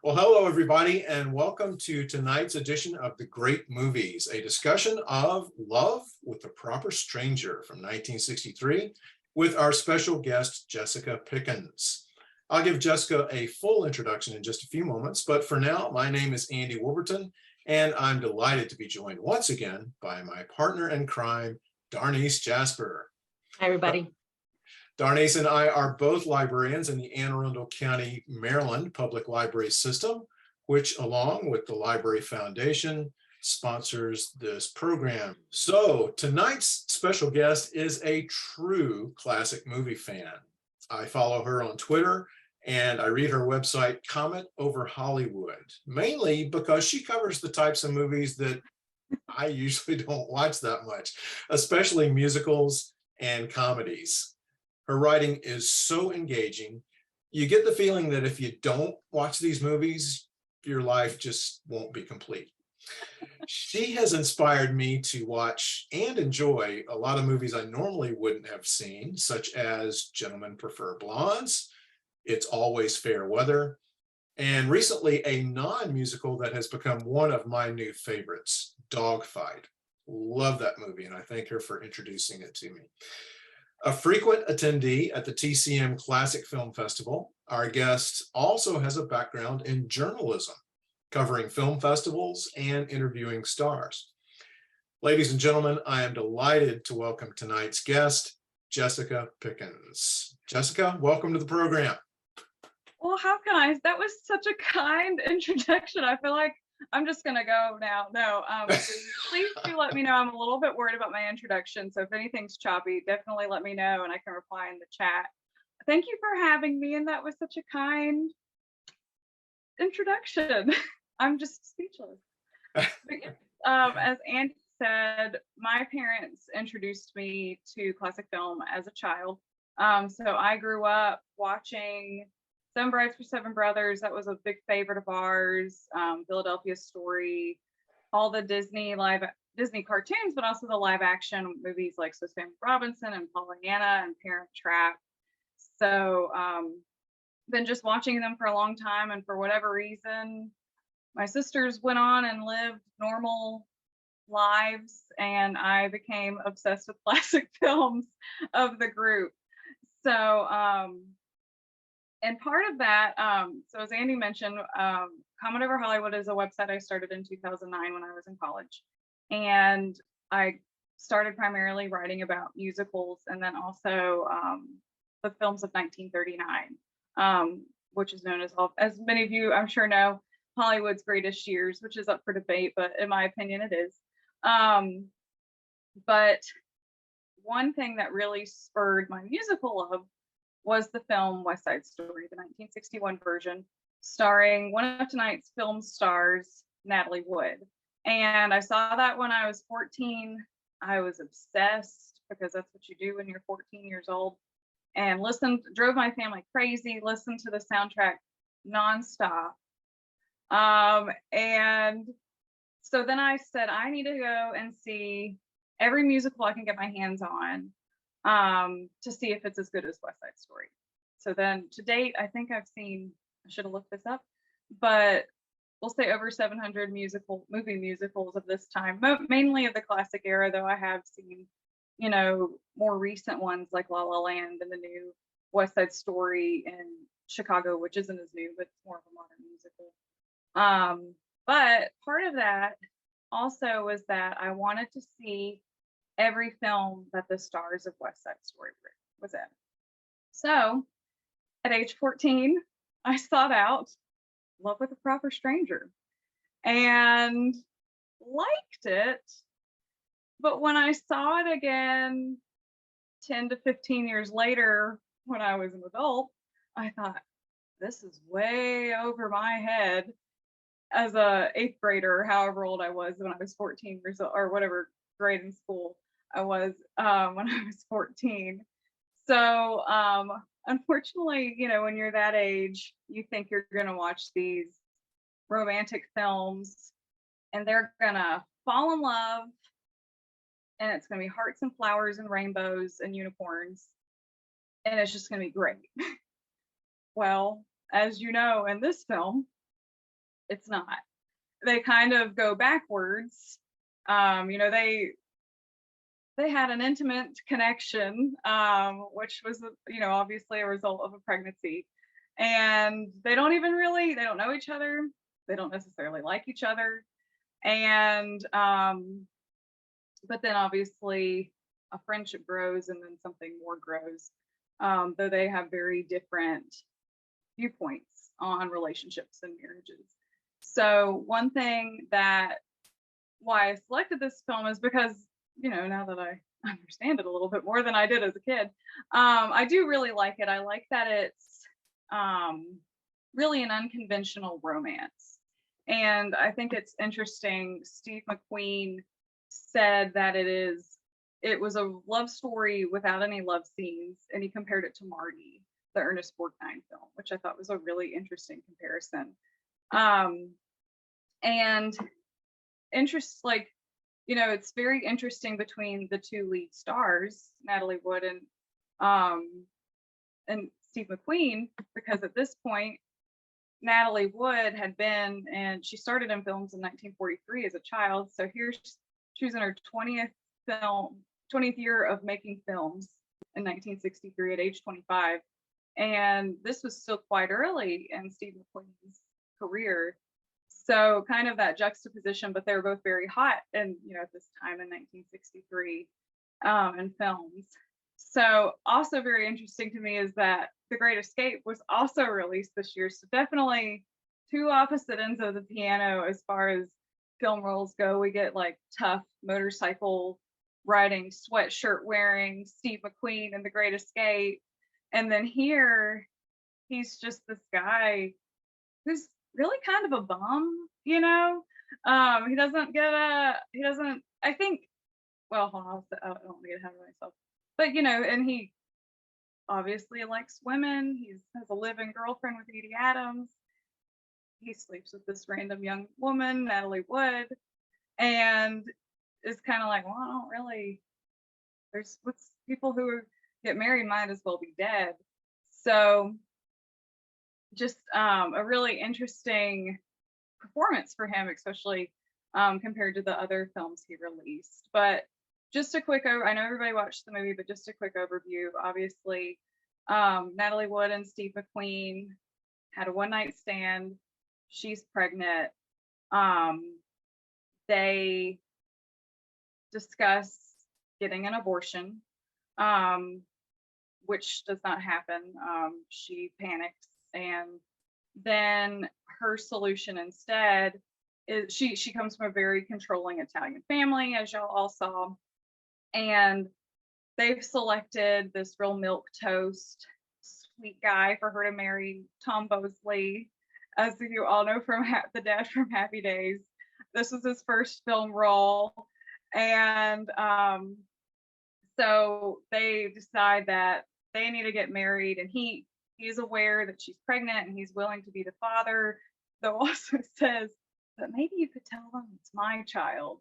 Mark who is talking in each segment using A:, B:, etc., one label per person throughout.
A: Well, hello, everybody, and welcome to tonight's edition of The Great Movies, a discussion of Love with the Proper Stranger from 1963 with our special guest, Jessica Pickens. I'll give Jessica a full introduction in just a few moments, but for now, my name is Andy Wolverton, and I'm delighted to be joined once again by my partner in crime, Darnice Jasper.
B: Hi, everybody.
A: Darnice and I are both librarians in the Anne Arundel County, Maryland Public Library System, which, along with the Library Foundation, sponsors this program. So tonight's special guest is a true classic movie fan. I follow her on Twitter and I read her website, Comment Over Hollywood, mainly because she covers the types of movies that I usually don't watch that much, especially musicals and comedies. Her writing is so engaging. You get the feeling that if you don't watch these movies, your life just won't be complete. She has inspired me to watch and enjoy a lot of movies I normally wouldn't have seen, such as Gentlemen Prefer Blondes, It's Always Fair Weather, and recently a non-musical that has become one of my new favorites, Dogfight. Love that movie, and I thank her for introducing it to me. A frequent attendee at the TCM Classic Film Festival, our guest also has a background in journalism, covering film festivals and interviewing stars. Ladies and gentlemen, I am delighted to welcome tonight's guest, Jessica Pickens. Jessica, welcome to the program.
C: Well, how can I? That was such a kind introduction. I feel like I'm just gonna go now. No, please do let me know. I'm a little bit worried about my introduction, so if anything's choppy, definitely let me know and I can reply in the chat. Thank you for having me, and that was such a kind introduction. I'm just speechless. As Andy said, my parents introduced me to classic film as a child. So I grew up watching Seven Brides for Seven Brothers, that was a big favorite of ours. Philadelphia Story, all the Disney cartoons, but also the live action movies like Swiss Family Robinson and Pollyanna and Parent Trap. So been just watching them for a long time, and for whatever reason, my sisters went on and lived normal lives, and I became obsessed with classic films of the group. So and part of that, so as Andy mentioned, Comment Over Hollywood is a website I started in 2009 when I was in college. And I started primarily writing about musicals and then also the films of 1939, which is known as many of you I'm sure know, Hollywood's greatest years, which is up for debate, but in my opinion it is. But one thing that really spurred my musical love was the film West Side Story, the 1961 version, starring one of tonight's film stars, Natalie Wood. And I saw that when I was 14. I was obsessed because that's what you do when you're 14 years old. And drove my family crazy, listened to the soundtrack nonstop. And so then I said, I need to go and see every musical I can get my hands on, to see if it's as good as West Side Story. So then to date, I think I've seen, I should have looked this up, but we'll say over 700 movie musicals of this time, mainly of the classic era, though I have seen, more recent ones like La La Land and the new West Side Story in Chicago, which isn't as new, but it's more of a modern musical. But part of that also was that I wanted to see every film that the stars of West Side Story was in. So at age 14, I sought out Love with a Proper Stranger and liked it. But when I saw it again 10 to 15 years later, when I was an adult, I thought, this is way over my head as a 8th grader, or however old I was when I was 14 years old, or whatever grade in school I was when I was 14. So unfortunately, when you're that age, you think you're going to watch these romantic films and they're going to fall in love and it's going to be hearts and flowers and rainbows and unicorns and it's just going to be great. Well, as you know, in this film, it's not. They kind of go backwards. You know, they had an intimate connection, which was, you know, obviously a result of a pregnancy. And they don't even really, they don't know each other. They don't necessarily like each other. And, but then obviously a friendship grows and then something more grows, though they have very different viewpoints on relationships and marriages. So one thing that why I selected this film is because, you know, now that I understand it a little bit more than I did as a kid, I do really like it. I like that it's really an unconventional romance. And I think it's interesting. Steve McQueen said that it was a love story without any love scenes, and he compared it to Marty, the Ernest Borgnine film, which I thought was a really interesting comparison. And like, you know, it's very interesting between the two lead stars, Natalie Wood and Steve McQueen, because at this point, Natalie Wood had been, and she started in films in 1943 as a child. So she was in her 20th year of making films in 1963 at age 25. And this was still quite early in Steve McQueen's career. So kind of that juxtaposition, but they were both very hot and, you know, at this time in 1963 in films. So also very interesting to me is that The Great Escape was also released this year. So definitely two opposite ends of the piano as far as film roles go. We get like tough motorcycle riding, sweatshirt wearing Steve McQueen in The Great Escape. And then here, he's just this guy who's really kind of a bum, you know? He doesn't, I think, well, hold on, I don't want to get ahead of myself. But, you know, and he obviously likes women. He has a live-in girlfriend with Edie Adams. He sleeps with this random young woman, Natalie Wood, and is kind of like, well, I don't really, what's people who get married might as well be dead. So just a really interesting performance for him, especially compared to the other films he released. But just a quick I know everybody watched the movie, but just a quick overview. Obviously, Natalie Wood and Steve McQueen had a one-night stand. She's pregnant. They discuss getting an abortion, which does not happen. She panics, and then her solution instead is she comes from a very controlling Italian family, as y'all all saw, and they've selected this real milk toast sweet guy for her to marry, Tom Bosley, as you all know from the dad from Happy Days. This was his first film role, and so they decide that they need to get married, and he's aware that she's pregnant and he's willing to be the father, though also says, but maybe you could tell them it's my child.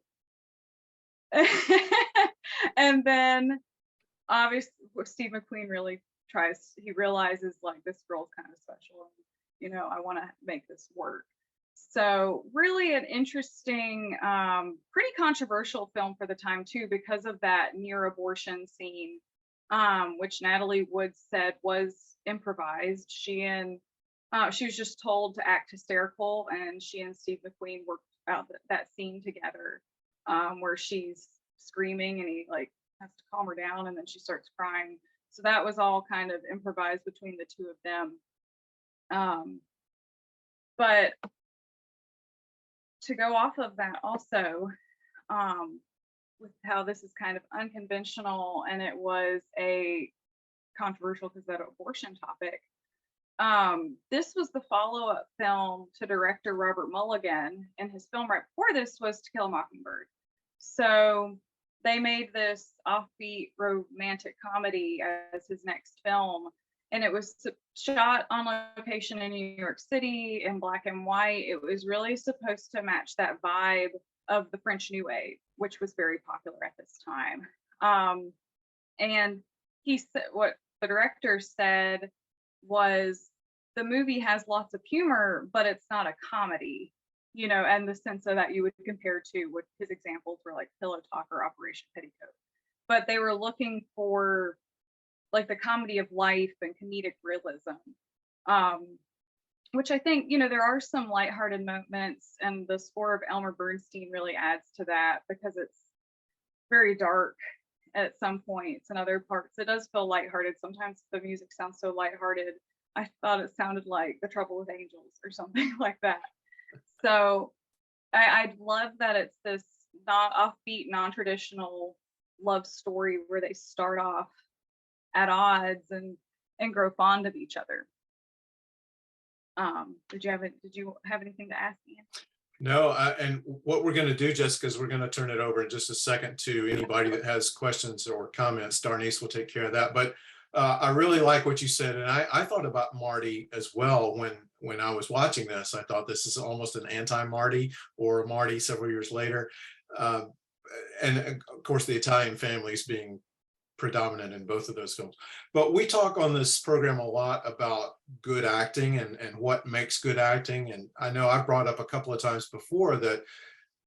C: And then obviously Steve McQueen really he realizes like this girl's kind of special and, you know, I want to make this work. So really an interesting, pretty controversial film for the time too, because of that near abortion scene, which Natalie Wood said was improvised. She was just told to act hysterical, and she and Steve McQueen worked out that scene together, where she's screaming and he like has to calm her down, and then she starts crying. So that was all kind of improvised between the two of them. But to go off of that also, with how this is kind of unconventional, and it was a controversial because that abortion topic. This was the follow-up film to director Robert Mulligan, and his film right before this was To Kill a Mockingbird. So they made this offbeat romantic comedy as his next film, and it was shot on location in New York City in black and white. It was really supposed to match that vibe of the French New Wave, which was very popular at this time. And he said, what the director said was the movie has lots of humor, but it's not a comedy, you know, and the sense of that you would compare to what his examples were like Pillow Talk or Operation Petticoat. But they were looking for like the comedy of life and comedic realism. Um, which I think, you know, there are some lighthearted moments, and the score of Elmer Bernstein really adds to that because it's very dark at some points, and other parts it does feel lighthearted. Sometimes the music sounds so lighthearted. I thought it sounded like The Trouble with Angels or something like that. So I love that it's this not offbeat, non-traditional love story where they start off at odds and grow fond of each other. Did you have anything to ask, Ian?
A: No, and what we're going to do, Jessica, is we're going to turn it over in just a second to anybody that has questions or comments. Darnice will take care of that. But I really like what you said, and I thought about Marty as well when I was watching this. I thought this is almost an anti-Marty or Marty several years later, and of course the Italian families being predominant in both of those films. But we talk on this program a lot about good acting and what makes good acting. And I know I've brought up a couple of times before that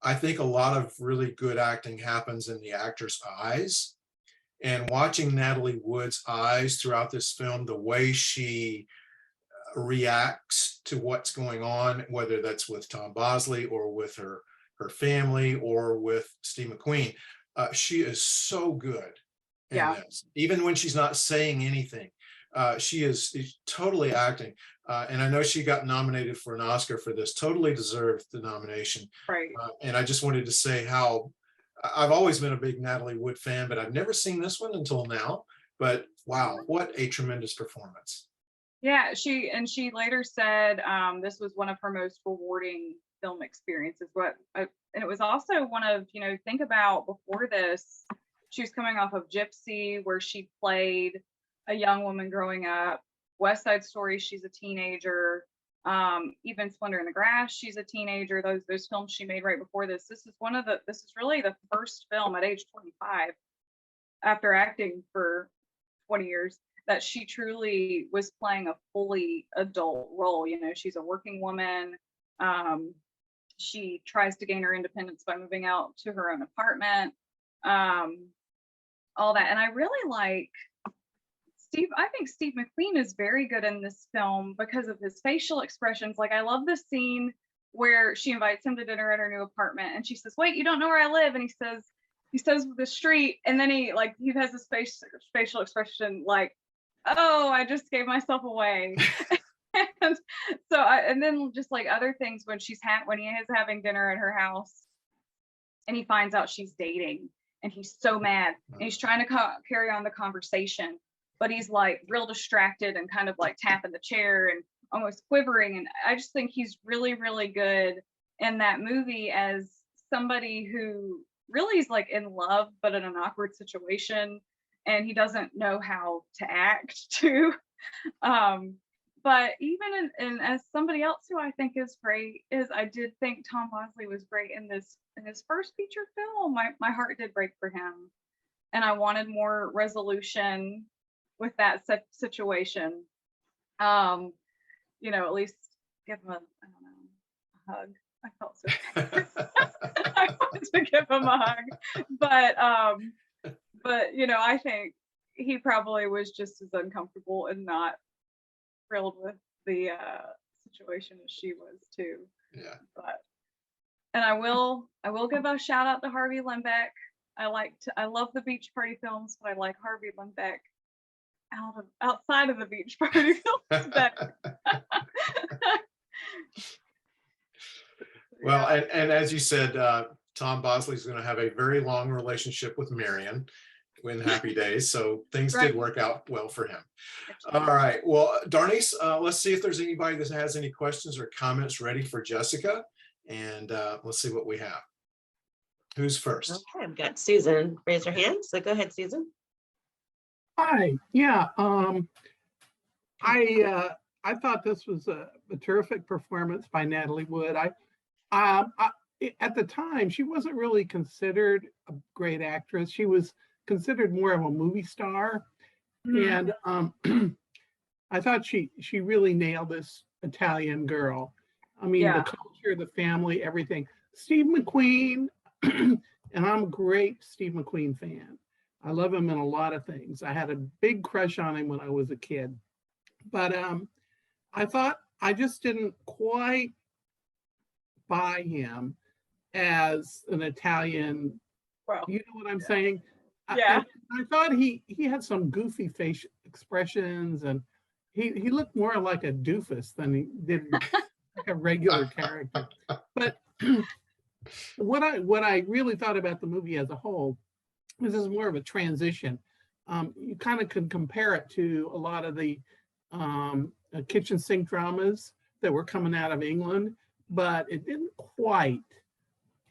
A: I think a lot of really good acting happens in the actor's eyes. And watching Natalie Wood's eyes throughout this film, the way she reacts to what's going on, whether that's with Tom Bosley or with her family or with Steve McQueen, she is so good in this. Even when she's not saying anything, she is totally acting. And I know she got nominated for an Oscar for this, totally deserved the nomination.
C: Right.
A: And I just wanted to say how I've always been a big Natalie Wood fan, but I've never seen this one until now. But wow, what a tremendous performance.
C: Yeah, she later said this was one of her most rewarding film experiences. And it was also one of, you know, think about before this, she was coming off of Gypsy, where she played a young woman growing up. West Side Story, she's a teenager. Even Splendor in the Grass, she's a teenager. Those films she made right before this. This is really the first film at age 25, after acting for 20 years, that she truly was playing a fully adult role. You know, she's a working woman. She tries to gain her independence by moving out to her own apartment. All that. And I really like I think Steve McQueen is very good in this film because of his facial expressions. Like, I love the scene where she invites him to dinner at her new apartment and she says, "Wait, you don't know where I live?" And he says the street, and then he has this facial expression like, "Oh, I just gave myself away." And so and then just like other things when when he is having dinner at her house and he finds out she's dating, and he's so mad, and he's trying to carry on the conversation, but he's like real distracted and kind of like tapping the chair and almost quivering. And I just think he's really, really good in that movie as somebody who really is like in love, but in an awkward situation, and he doesn't know how to act too. But even in as somebody else who I think is great is, I did think Tom Bosley was great in his first feature film. My heart did break for him, and I wanted more resolution with that situation. You know, at least give him a hug. I felt so I wanted to give him a hug, but you know, I think he probably was just as uncomfortable and not thrilled with the situation as she was too.
A: Yeah.
C: And I will give a shout out to Harvey Limbeck. I love the beach party films, but I like Harvey Limbeck outside of the beach party films better.
A: Well, and as you said, Tom Bosley's going to have a very long relationship with Marion in Happy Days, so things did work out well for him. All right, well, Darnice, let's see if there's anybody that has any questions or comments ready for Jessica, and let's see what we have. Who's first?
B: Okay, I've got Susan. Raise her hand. So go ahead, Susan.
D: Hi. Yeah. I thought this was a terrific performance by Natalie Wood. At the time, she wasn't really considered a great actress. She was considered more of a movie star. And I thought she really nailed this Italian girl. I mean, the
C: Yeah.
D: culture, the family, everything. Steve McQueen, and I'm a great Steve McQueen fan. I love him in a lot of things. I had a big crush on him when I was a kid, but I thought I just didn't quite buy him as an Italian.
C: Well,
D: You know what I'm saying?
C: yeah.
D: I thought he had some goofy face expressions, and he looked more like a doofus than he did like a regular character. But what I really thought about the movie as a whole is this is more of a transition. You kind of can compare it to a lot of the kitchen sink dramas that were coming out of England, but it didn't quite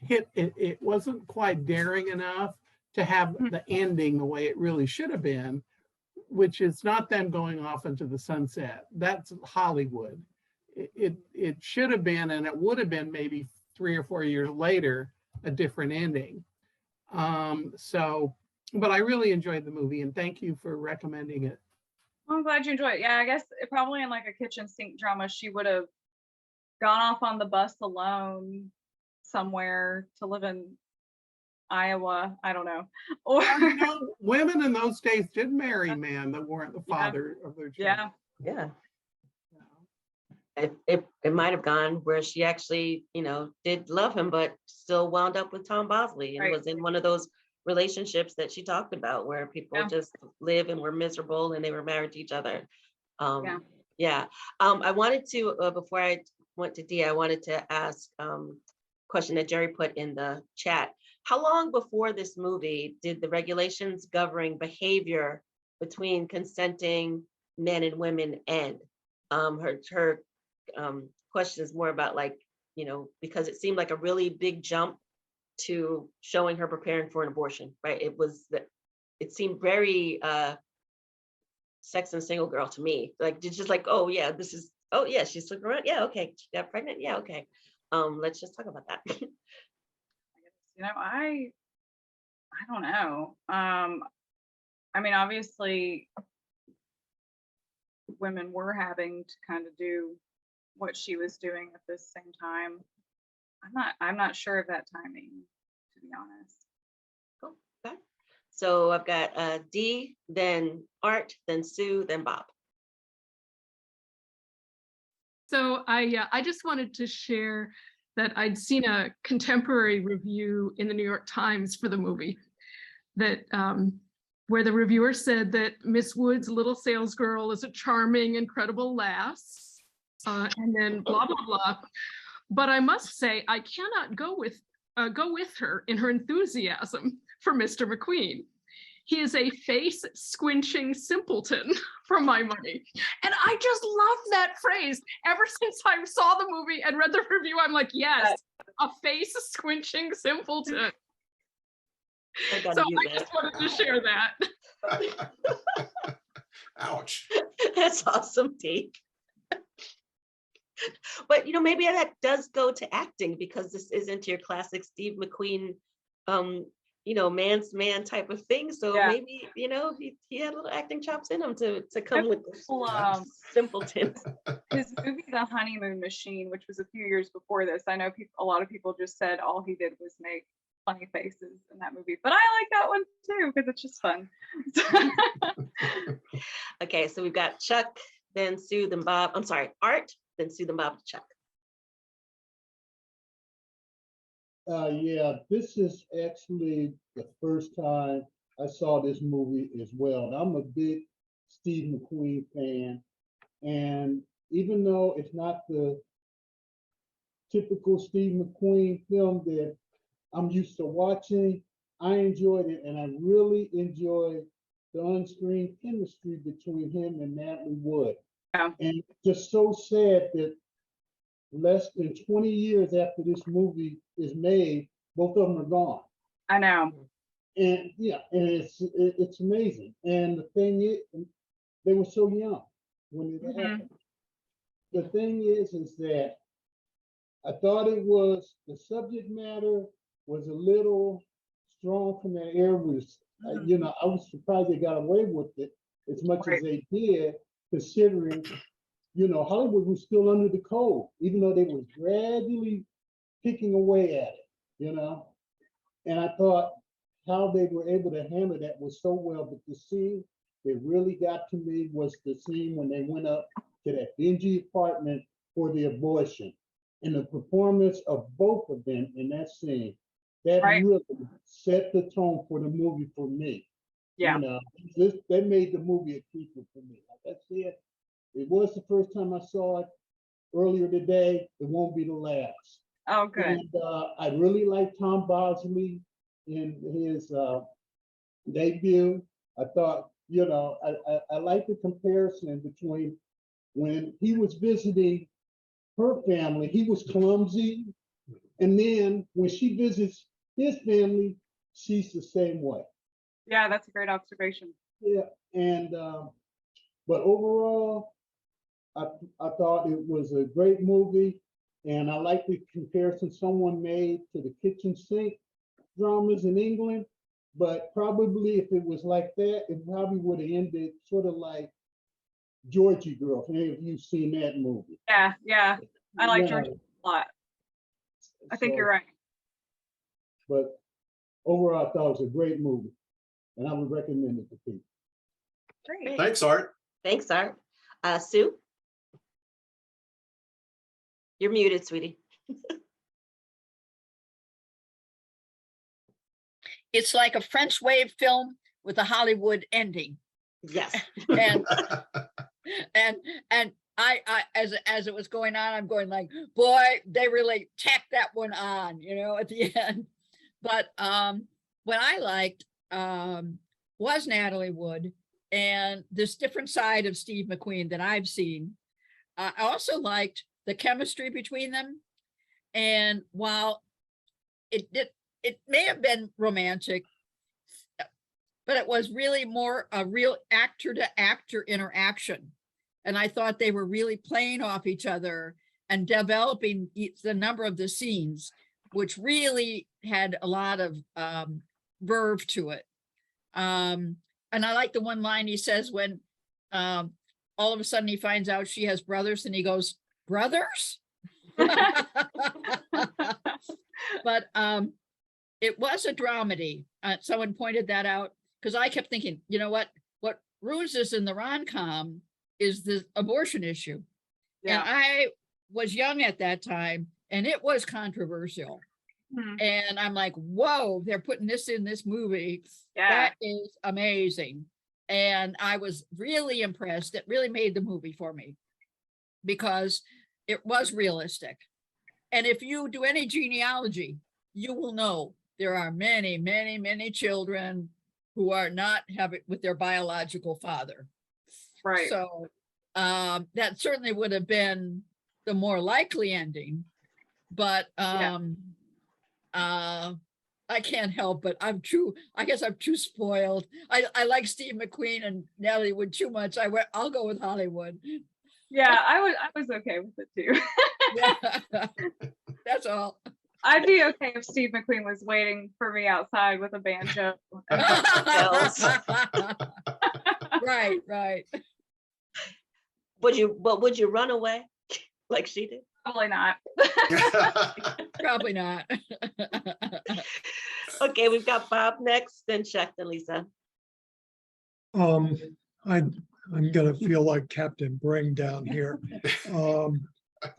D: hit it. It wasn't quite daring enough to have the ending the way it really should have been, which is not them going off into the sunset. That's Hollywood. It should have been, and it would have been maybe 3 or 4 years later, a different ending. But I really enjoyed the movie, and thank you for recommending it.
C: I'm glad you enjoyed it. Yeah, I guess probably in like a kitchen sink drama, she would have gone off on the bus alone somewhere to live in Iowa. I don't know. Or
D: You know, women in those days did marry men that weren't the father of their children.
C: yeah.
B: Yeah. It might have gone where she actually, did love him, but still wound up with Tom Bosley and
C: Right.
B: was in one of those relationships that she talked about where people
C: Yeah.
B: just live and were miserable and they were married to each other.
C: Yeah.
B: Yeah. I wanted to, before I went to Dee, I wanted to ask question that Jerry put in the chat. How long before this movie did the regulations governing behavior between consenting men and women end? Her question is more about because it seemed like a really big jump to showing her preparing for an abortion, right? It seemed very sex and single girl to me. Like it's just like, oh yeah, she's looking around. Yeah, okay. She got pregnant. Yeah, okay. Let's just talk about that.
C: I don't know. I mean, obviously women were having to kind of do what she was doing at the same time. I'm not sure of that timing, to be honest.
B: Cool. Okay. So I've got Dee, then Art, then Sue, then Bob.
E: So I just wanted to share that I'd seen a contemporary review in the New York Times for the movie that where the reviewer said that Miss Wood's little salesgirl is a charming, incredible lass, and then blah blah blah. But I must say I cannot go with her in her enthusiasm for Mr. McQueen. He is a face squinching simpleton for my money. And I just love that phrase. Ever since I saw the movie and read the review, I'm like, yes, a face squinching simpleton. So I just wanted to share that.
A: Ouch.
B: That's awesome, Dee. But maybe that does go to acting because this isn't your classic Steve McQueen man's man type of thing. So maybe, he had little acting chops in him to come with simpletons.
C: His movie, The Honeymoon Machine, which was a few years before this, I know a lot of people just said all he did was make funny faces in that movie. But I like that one too, because it's just fun.
B: Okay, so we've got Chuck, then Sue, then Bob. I'm sorry, Art, then Sue, then Bob, to Chuck.
F: Yeah, this is actually the first time I saw this movie as well. And I'm a big Steve McQueen fan. And even though it's not the typical Steve McQueen film that I'm used to watching, I enjoyed it. And I really enjoyed the on-screen chemistry between him and Natalie Wood.
C: Yeah.
F: And just so sad that less than 20 years after this movie is made, both of them are gone.
C: I know.
F: And it's amazing. And the thing is, they were so young when it happened. The thing is that I thought the subject matter was a little strong from that era. I was surprised they got away with it as much as they did, considering, you know, Hollywood was still under the code, even though they were gradually picking away at it, you know? And I thought how they were able to handle that was so well, but the scene that really got to me was the scene when they went up to that dingy apartment for the abortion. And the performance of both of them in that scene, that
C: Right.
F: really set the tone for the movie for me.
C: Yeah.
F: You know, that made the movie a keeper for me. Like I said, it was the first time I saw it earlier today. It won't be the last.
C: Oh, good.
F: And I really like Tom Bosley in his debut. I thought, you know, I like the comparison between when he was visiting her family, he was clumsy. And then when she visits his family, she's the same way.
C: Yeah, that's a great observation.
F: Yeah. And, but overall, I thought it was a great movie. And I like the comparison someone made to the kitchen sink dramas in England. But probably if it was like that, it probably would have ended sort of like Georgie Girl. If any of you seen that movie.
C: Yeah, yeah. I like
F: Yeah.
C: George a lot. I think
F: So,
C: you're right.
F: But overall, I thought it was a great movie, and I would recommend it to people.
C: Great.
A: Thanks, Art.
B: Thanks, Art. Sue? You're muted, sweetie.
G: It's like a French wave film with a Hollywood ending.
B: Yes.
G: And and I as it was going on, I'm going like, boy, they really tacked that one on, you know, at the end. But what I liked was Natalie Wood and this different side of Steve McQueen that I've seen. I also liked the chemistry between them. And while it may have been romantic, but it was really more a real actor to actor interaction. And I thought they were really playing off each other and developing the number of the scenes, which really had a lot of verve to it. And I like the one line he says when all of a sudden he finds out she has brothers and he goes, brothers? But it was a dramedy. Someone pointed that out because I kept thinking, you know what ruins this in the rom-com is the abortion issue.
C: Yeah.
G: And I was young at that time and it was controversial.
C: Mhm.
G: And I'm like, whoa, they're putting this in this movie.
C: Yeah.
G: That is amazing. And I was really impressed. It really made the movie for me because it was realistic. And if you do any genealogy, you will know there are many, many, many children who are not having with their biological father.
C: Right.
G: So that certainly would have been the more likely ending. But I can't help but I guess I'm too spoiled. I like Steve McQueen and Natalie Wood too much. I'll go with Hollywood.
C: Yeah, I was okay with it too.
G: Yeah. That's all.
C: I'd be okay if Steve McQueen was waiting for me outside with a banjo.
G: Right.
B: Would you run away like she did?
C: Probably not.
G: Probably not.
B: Okay, we've got Bob next, then Chuck, then Lisa.
H: I'm gonna feel like Captain Bring down here.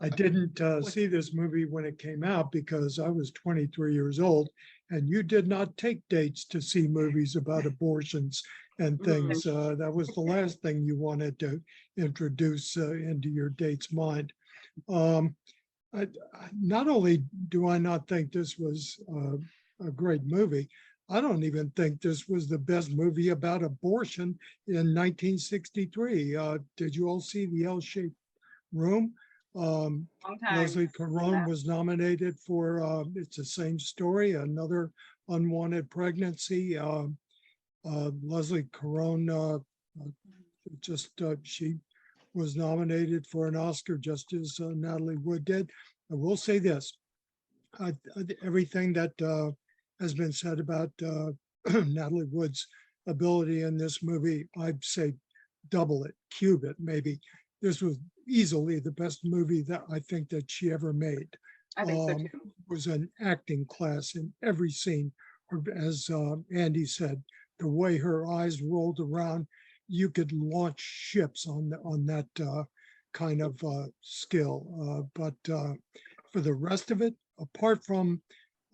H: I didn't see this movie when it came out because I was 23 years old, and you did not take dates to see movies about abortions and things. That was the last thing you wanted to introduce into your date's mind. Not only do I not think this was a great movie, I don't even think this was the best movie about abortion in 1963. Did you all see The L-Shaped Room?
C: Long time.
H: Leslie Caron was nominated for It's the Same Story, another unwanted pregnancy. Leslie Caron she was nominated for an Oscar just as Natalie Wood did. I will say this, everything that has been said about Natalie Wood's ability in this movie, I'd say double it, cube it, maybe. This was easily the best movie that I think that she ever made.
C: I think so too.
H: Was an acting class in every scene. As Andy said, the way her eyes rolled around, you could launch ships on that kind of skill. But for the rest of it, apart from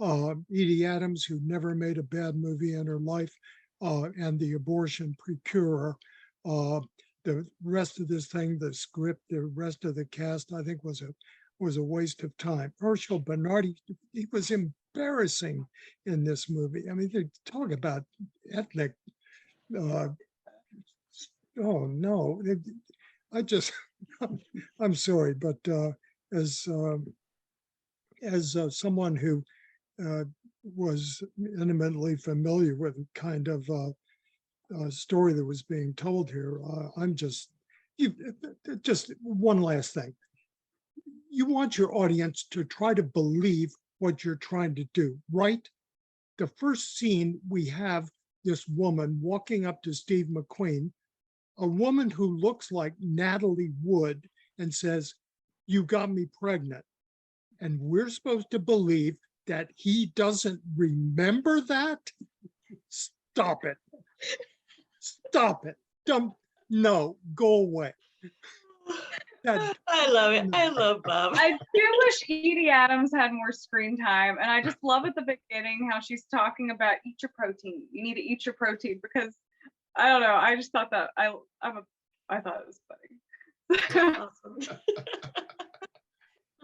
H: Edie Adams, who never made a bad movie in her life, and the abortion procurer, the rest of this thing, the script, the rest of the cast, I think was a waste of time. Herschel Bernardi, he was embarrassing in this movie. I mean, they talk about ethnic. Oh no, I just, I'm sorry, but as someone who was intimately familiar with the kind of story that was being told here, I'm just one last thing. You want your audience to try to believe what you're trying to do, right? The first scene, we have this woman walking up to Steve McQueen, a woman who looks like Natalie Wood, and says, "You got me pregnant." And we're supposed to believe that he doesn't remember that? Stop it. Stop it. Don't, no, go away.
B: I love it. I love Bob.
C: I do wish Edie Adams had more screen time, and I just love at the beginning how she's talking about eat your protein. You need to eat your protein because I don't know. I just thought that I thought it was funny.
B: Awesome.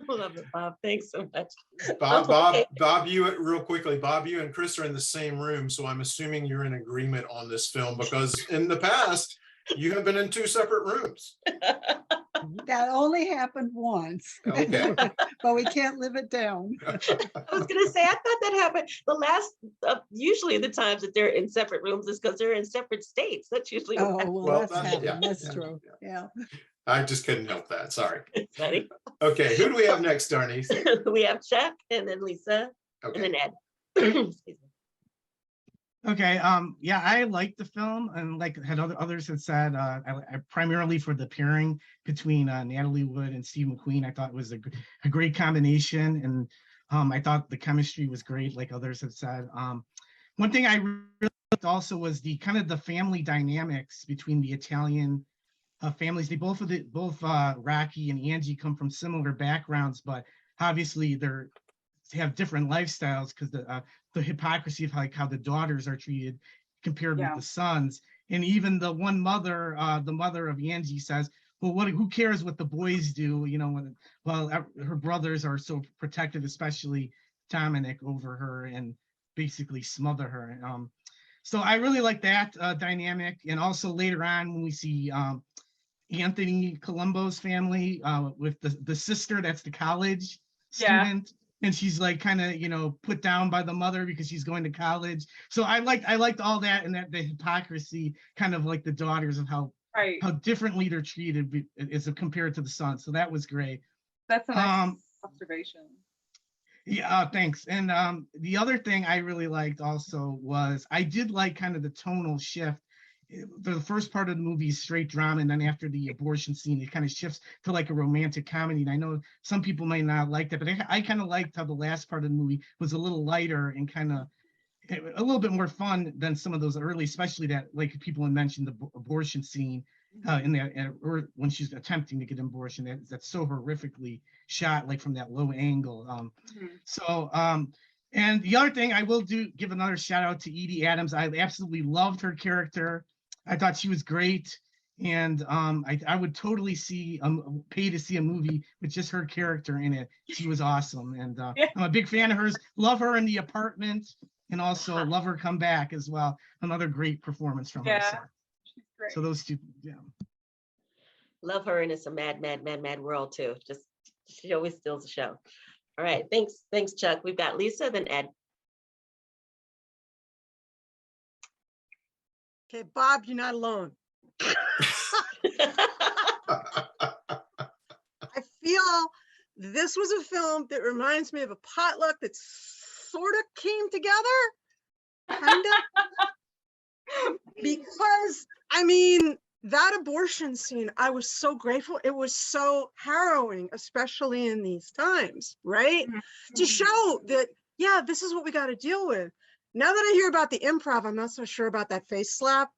B: I love it, Bob. Thanks so much.
A: Bob, you real quickly, Bob, you and Chris are in the same room, so I'm assuming you're in agreement on this film because in the past you have been in two separate rooms.
I: That only happened once.
A: Okay.
I: But we can't live it down.
B: I was gonna say, I thought that happened the last, usually the times that they're in separate rooms is because they're in separate states. That's usually what
I: Oh,
B: happens.
I: well, that's happened.
A: yeah,
I: That's
A: yeah,
I: true.
A: yeah.
I: Yeah.
A: I just couldn't help that. Sorry.
B: It's funny.
A: Okay, who do we have next, Darnice?
B: We have Chuck and then Lisa and
A: Okay.
B: then Ed. Excuse me.
J: Okay, yeah, I liked the film, and like others had said, I primarily for the pairing between Natalie Wood and Steve McQueen. I thought it was a great combination, and I thought the chemistry was great, like others have said. One thing I really liked also was the kind of the family dynamics between the Italian families. They both Rocky and Angie come from similar backgrounds, but obviously they have different lifestyles because the hypocrisy of how the daughters are treated compared with the sons. And even the one mother, the mother of Angie says, well, who cares what the boys do? You know, her brothers are so protective, especially Dominic, over her and basically smother her. So I really like that dynamic. And also later on when we see Anthony Columbo's family with the sister that's the college student. And she's like kind of, you know, put down by the mother because she's going to college. So I liked all that, and that the hypocrisy, kind of like the daughters of how differently they're treated as compared to the sons. So that was great.
C: That's a nice observation.
J: Yeah, thanks. And the other thing I really liked also was I did like kind of the tonal shift. The first part of the movie is straight drama, and then after the abortion scene, it kind of shifts to like a romantic comedy. And I know some people might not like that, but I kind of liked how the last part of the movie was a little lighter and kind of a little bit more fun than some of those early, especially that, like people had mentioned, the abortion scene in there, or when she's attempting to get an abortion. That's so horrifically shot, like from that low angle. And the other thing I will give another shout out to Edie Adams. I absolutely loved her character. I thought she was great, and I would totally pay to see a movie with just her character in it. She was awesome, and I'm a big fan of hers. Love her in The Apartment, and also love her come back as well. Another great performance from her.
C: She's great.
J: So those two, yeah.
B: Love her, and it's a mad world too. Just she always steals the show. All right, thanks, Chuck. We've got Lisa, then Ed.
I: Okay, Bob, you're not alone. I feel this was a film that reminds me of a potluck that sort of came together, kind of. Because, I mean, that abortion scene, I was so grateful. It was so harrowing, especially in these times, right? To show that, yeah, this is what we got to deal with. Now that I hear about the improv, I'm not so sure about that face slap,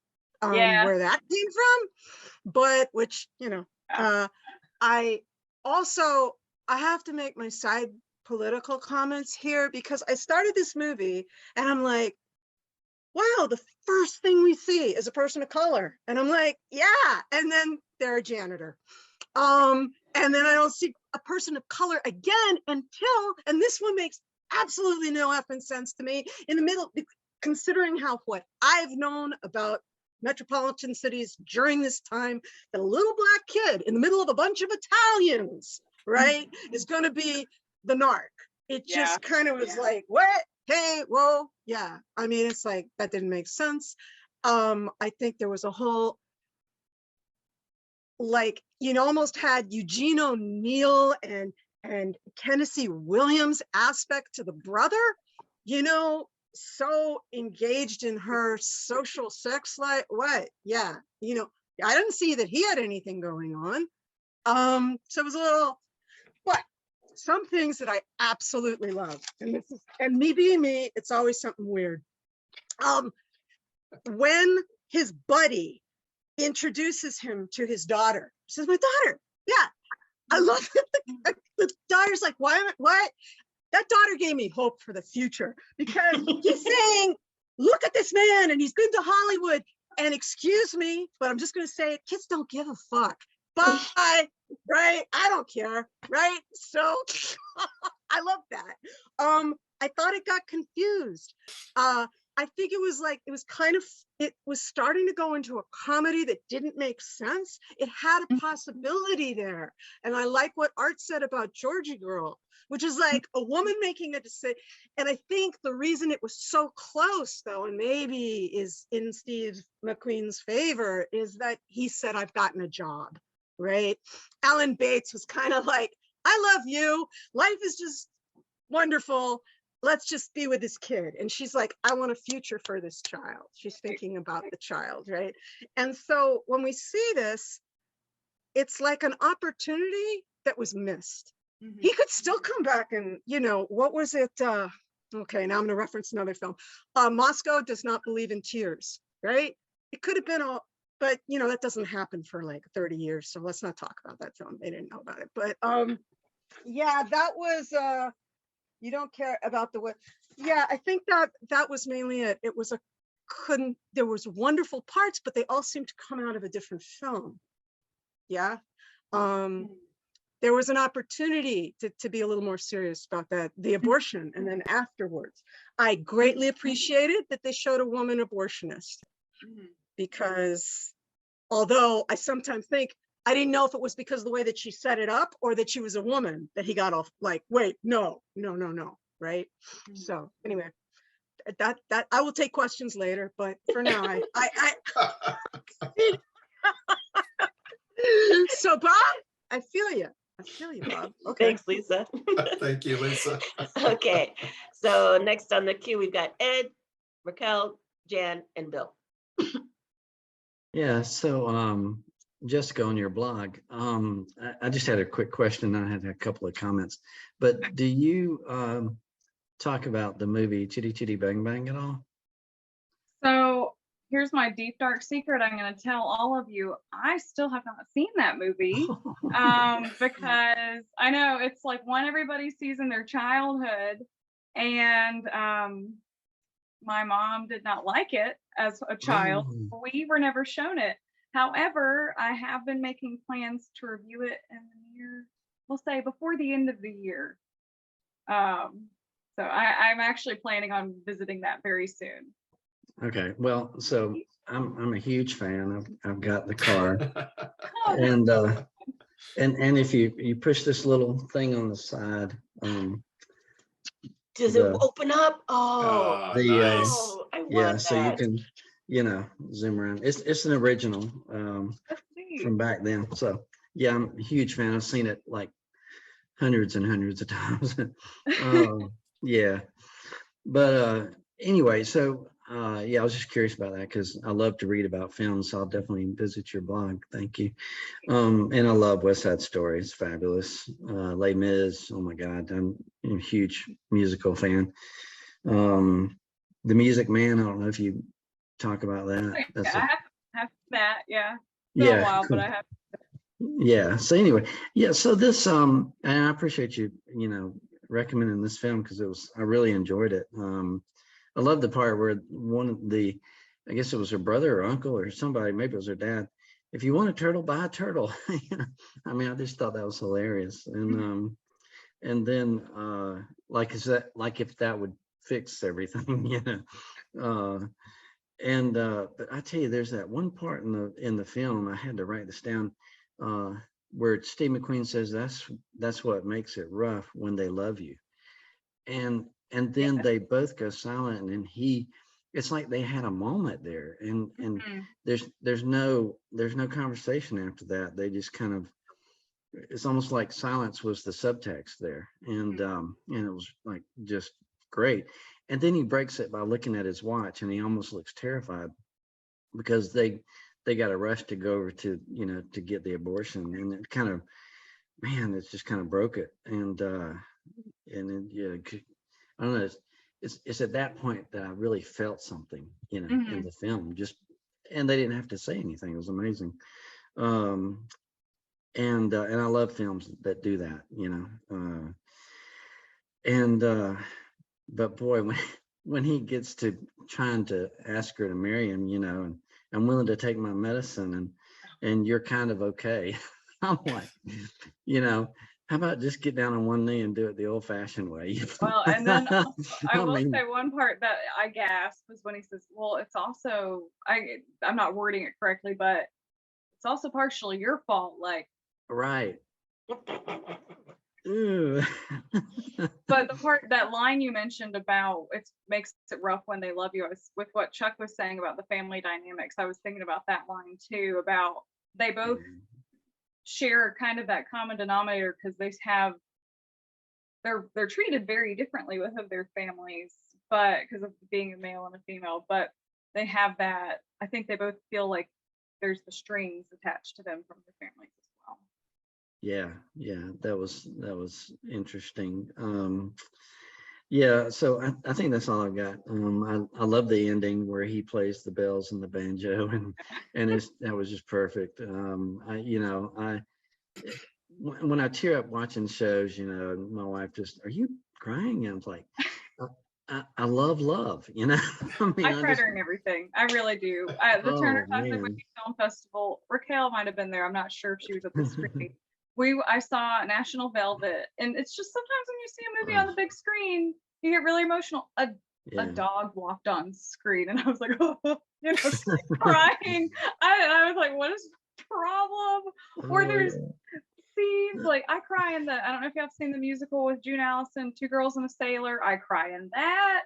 C: Yeah.
I: where that came from, but which, you know, I have to make my side political comments here, because I started this movie and I'm like, wow, the first thing we see is a person of color. And I'm like, yeah. And then they're a janitor. And then I don't see a person of color again until, and this one makes absolutely no effing sense to me, in the middle, considering what I've known about metropolitan cities during this time, that a little black kid in the middle of a bunch of Italians, right, is going to be the narc. It just kind of was like, what? Hey, whoa, yeah. I mean, it's like, that didn't make sense. I think there was a whole, like, you know, almost had Eugene O'Neill and Tennessee Williams aspect to the brother, you know, so engaged in her social sex life. What? Yeah, you know, I didn't see that he had anything going on. So it was a little, but some things that I absolutely love, and this is, and me being me, it's always something weird. When his buddy introduces him to his daughter, he says, my daughter, yeah, I love it. The daughter's like, what? That daughter gave me hope for the future, because he's saying, look at this man, and he's been to Hollywood, and excuse me, but I'm just going to say it, kids don't give a fuck. Bye, right? I don't care, right? So I love that. I thought it got confused. I think it was like, it was starting to go into a comedy that didn't make sense. It had a possibility there. And I like what Art said about Georgie Girl, which is like a woman making a decision. And I think the reason it was so close, though, and maybe is in Steve McQueen's favor, is that he said, I've gotten a job, right? Alan Bates was kind of like, I love you. Life is just wonderful. Let's just be with this kid. And she's like, I want a future for this child. She's thinking about the child, right? And so when we see this, it's like an opportunity that was missed. He could still come back and, you know, what was it? Okay, now I'm gonna reference another film. Moscow Does Not Believe in Tears, right? It could have been all, but you know, that doesn't happen for like 30 years. So let's not talk about that film. They didn't know about it. But yeah, that was, you don't care about the way. Yeah, I think that was mainly it. It was there was wonderful parts, but they all seemed to come out of a different film. Yeah. There was an opportunity to be a little more serious about that, the abortion, and then afterwards. I greatly appreciated that they showed a woman abortionist, because although I sometimes think, I didn't know if it was because of the way that she set it up or that she was a woman, that he got off like, wait, no, right? So anyway, that I will take questions later, but for now, I so Bob, I feel you, Bob. Okay.
B: Thanks, Lisa.
A: Thank you, Lisa.
B: Okay, so next on the queue, we've got Ed, Raquel, Jan, and Bill.
K: Yeah, so Jessica, on your blog, I just had a quick question. I had a couple of comments, but do you talk about the movie Chitty Chitty Bang Bang at all?
C: So here's my deep dark secret. I'm going to tell all of you, I still have not seen that movie, because I know it's like one everybody sees in their childhood, and my mom did not like it as a child. We were never shown it. However, I have been making plans to review it in the near, we'll say before the end of the year. So I'm actually planning on visiting that very soon.
K: Okay, well, so I'm a huge fan. I've got the card, and if you push this little thing on the side,
B: does it open up? Oh,
A: nice.
B: Oh, I want
K: yeah, so you
B: that.
K: can, you know, zoom around. It's an original from back then. So yeah, I'm a huge fan. I've seen it like hundreds and hundreds of times. Yeah, but anyway, so Yeah, I was just curious about that because I love to read about films, so I'll definitely visit your blog. Thank you. And I love West Side Story. It's fabulous. Les Mis, oh my God, I'm a huge musical fan. The Music Man, I don't know if you talk about that.
C: Yeah, I have that. Yeah. Been a
K: Yeah,
C: while,
K: cool.
C: but I have.
K: Yeah. So anyway, yeah. So this, and I appreciate you, recommending this film because I really enjoyed it. I love the part where one of the, I guess it was her brother or uncle or somebody, maybe it was her dad. If you want a turtle, buy a turtle. I mean, I just thought that was hilarious. And then, like, is that like if that would fix everything, but I tell you, there's that one part in the film, I had to write this down, where Steve McQueen says that's what makes it rough when they love you. And then they both go silent, and it's like they had a moment there, and there's no conversation after that. They just kind of, it's almost like silence was the subtext there, and it was like just great. And then he breaks it by looking at his watch, and he almost looks terrified because they got to rush to go over to to get the abortion, and it kind of, man, it's just kind of broke it. And then I don't know, it's at that point that I really felt something in the film, and they didn't have to say anything. It was amazing. And I love films that do that, but boy, when he gets to trying to ask her to marry him, and I'm willing to take my medicine, and you're kind of okay. I'm like, how about just get down on one knee and do it the old fashioned way?
C: Well, and then I will say one part that I gasped was when he says, well, it's also, I'm not wording it correctly, but it's also partially your fault. Like,
K: right. Ooh.
C: But that line you mentioned about it makes it rough when they love you, with what Chuck was saying about the family dynamics, I was thinking about that line too, about they both share kind of that common denominator because they're treated very differently with their families, but because of being a male and a female, but they have that, I think they both feel like there's the strings attached to them from their families as well.
K: Yeah, that was interesting. Yeah, so I think that's all I've got. I love the ending where he plays the bells and the banjo, and that was just perfect. When I tear up watching shows, my wife just, are you crying? And I was like, I love love, I mean,
C: I cried during everything. I really do. The Turner Classic Movies Film Festival, Raquel might have been there. I'm not sure if she was at the screen. I saw National Velvet, and it's just sometimes when you see a movie on the big screen, you get really emotional. A dog walked on screen, and I was like, crying. I was like, what is the problem? Or there's scenes like I cry in I don't know if you have seen the musical with June Allison, Two Girls and a Sailor. I cry in that.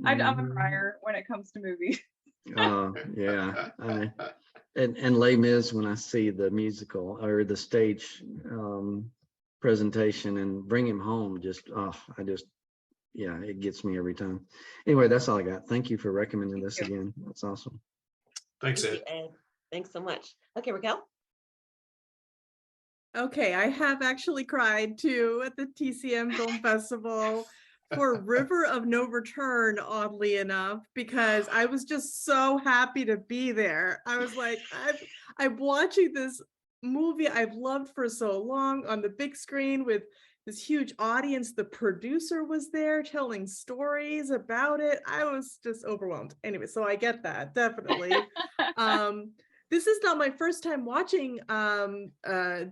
C: I'm a crier when it comes to movies.
K: Oh yeah, and Les Mis, when I see the musical or the stage presentation and Bring Him Home, it gets me every time. Anyway, that's all I got. Thank you for recommending this again. That's awesome.
A: Thanks,
B: Thank
A: Ed.
B: you, Ed. Thanks so much. Okay, Raquel.
L: Okay, I have actually cried too at the TCM Film Festival for River of No Return, oddly enough, because I was just so happy to be there. I was like, I'm watching this movie I've loved for so long on the big screen with this huge audience. The producer was there telling stories about it. I was just overwhelmed. Anyway, so I get that, definitely. This is not my first time watching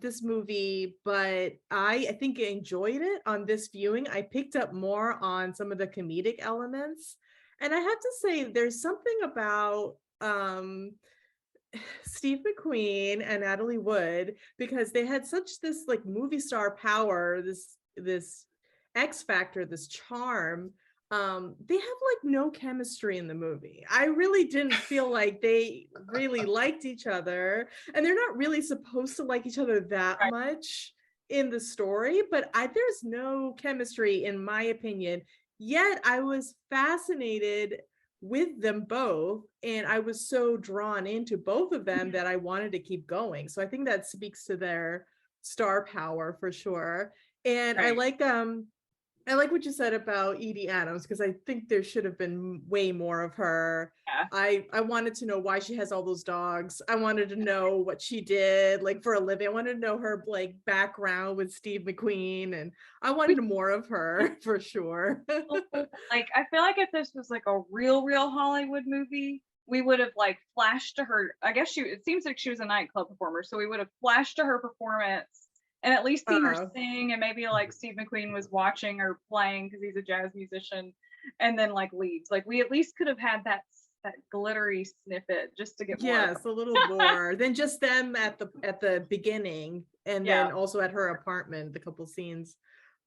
L: this movie, but I think I enjoyed it on this viewing. I picked up more on some of the comedic elements. And I have to say, there's something about Steve McQueen and Natalie Wood, because they had this like movie star power, this X factor, this charm. They have like no chemistry in the movie. I really didn't feel like they really liked each other, and they're not really supposed to like each other that much in the story, but there's no chemistry in my opinion. Yet I was fascinated with them both. And I was so drawn into both of them that I wanted to keep going. So I think that speaks to their star power for sure. And
C: Right.
L: I like what you said about Edie Adams, because I think there should have been way more of her.
C: Yeah.
L: I wanted to know why she has all those dogs. I wanted to know what she did like for a living. I wanted to know her like background with Steve McQueen, and I wanted more of her for sure.
C: Like, I feel like if this was like a real Hollywood movie, we would have like flashed to her. I guess it seems like she was a nightclub performer, so we would have flashed to her performance and at least seen her sing, and maybe like Steve McQueen was watching her playing because he's a jazz musician, and then like leaves. Like, we at least could have had that glittery snippet just to get more.
L: Yes, a little more than just them at the beginning, and then also at her apartment, the couple scenes.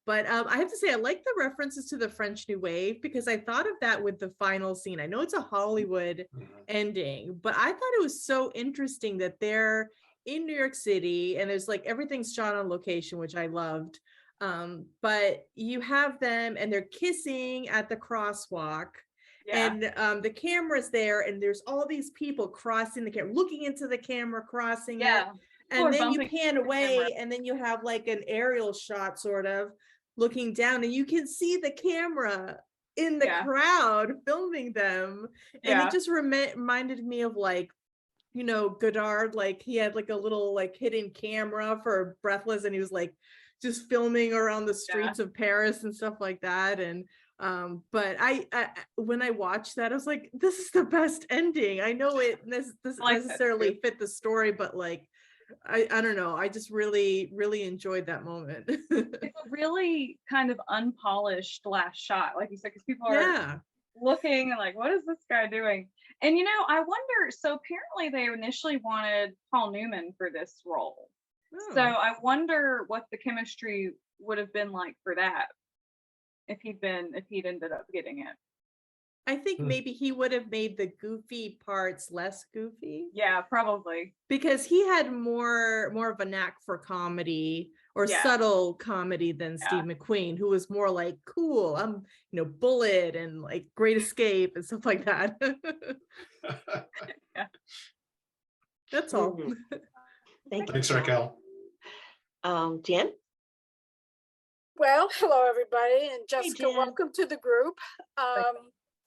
L: But I have to say, I like the references to the French New Wave, because I thought of that with the final scene. I know it's a Hollywood ending, but I thought it was so interesting that they're in New York City and there's like everything's shot on location, which I loved. But you have them and they're kissing at the crosswalk. And the camera's there, and there's all these people crossing the camera, looking into the camera, crossing it. And then you pan away, and then you have like an aerial shot sort of looking down, and you can see the camera in the crowd filming them. And it just reminded me of like, you know, Godard, like he had like a little like hidden camera for Breathless, and he was like just filming around the streets of Paris and stuff like that. And but I when I watched that, I was like, this is the best ending. I know it doesn't necessarily fit the story, but like I don't know, I just really enjoyed that moment.
C: It's a really kind of unpolished last shot, like you said, because people are looking and like, what is this guy doing? And you know, I wonder, so apparently they initially wanted Paul Newman for this role. So I wonder what the chemistry would have been like for that if he'd ended up getting it.
L: I think maybe he would have made the goofy parts less goofy.
C: Yeah, probably.
L: Because he had more of a knack for comedy or subtle comedy than Steve McQueen, who was more like, cool, I'm, you know, Bullet and like Great Escape and stuff like that. That's all.
B: Thank you.
A: Thanks, Raquel.
B: Jan?
M: Well, hello, everybody. And Jessica, welcome to the group.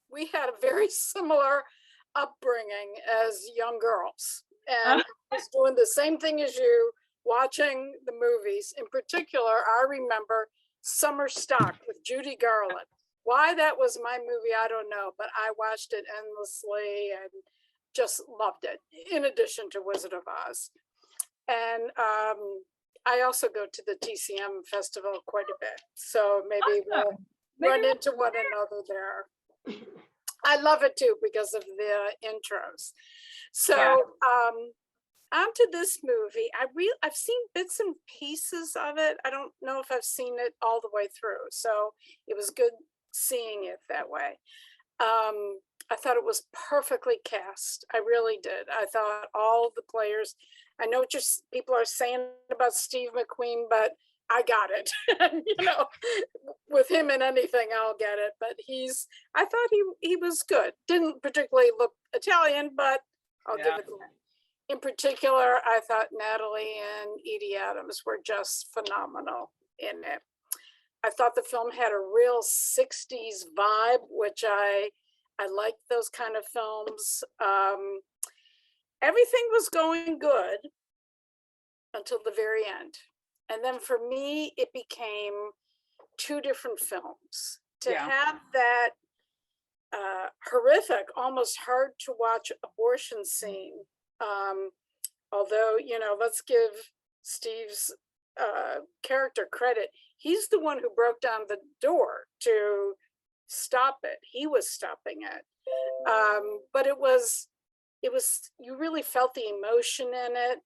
M: We had a very similar upbringing as young girls. And I was doing the same thing as you, watching the movies. In particular, I remember Summer Stock with Judy Garland. Why that was my movie, I don't know, but I watched it endlessly and just loved it, in addition to Wizard of Oz. And I also go to the TCM festival quite a bit, so maybe we'll run into one another there. I love it too because of the intros. So on to this movie. I've seen bits and pieces of it. I don't know if I've seen it all the way through, so it was good seeing it that way. I thought it was perfectly cast. I really did. I thought all the players, I know what people are saying about Steve McQueen, but I got it. You know, with him in anything, I'll get it. But I thought he was good. Didn't particularly look Italian, but I'll give it to him. In particular, I thought Natalie and Edie Adams were just phenomenal in it. I thought the film had a real 60s vibe, which I like those kind of films. Everything was going good until the very end. And then for me, it became two different films. To have that horrific, almost hard to watch abortion scene, although, you know, let's give Steve's character credit. He's the one who broke down the door to stop it. He was stopping it. But it was, you really felt the emotion in it.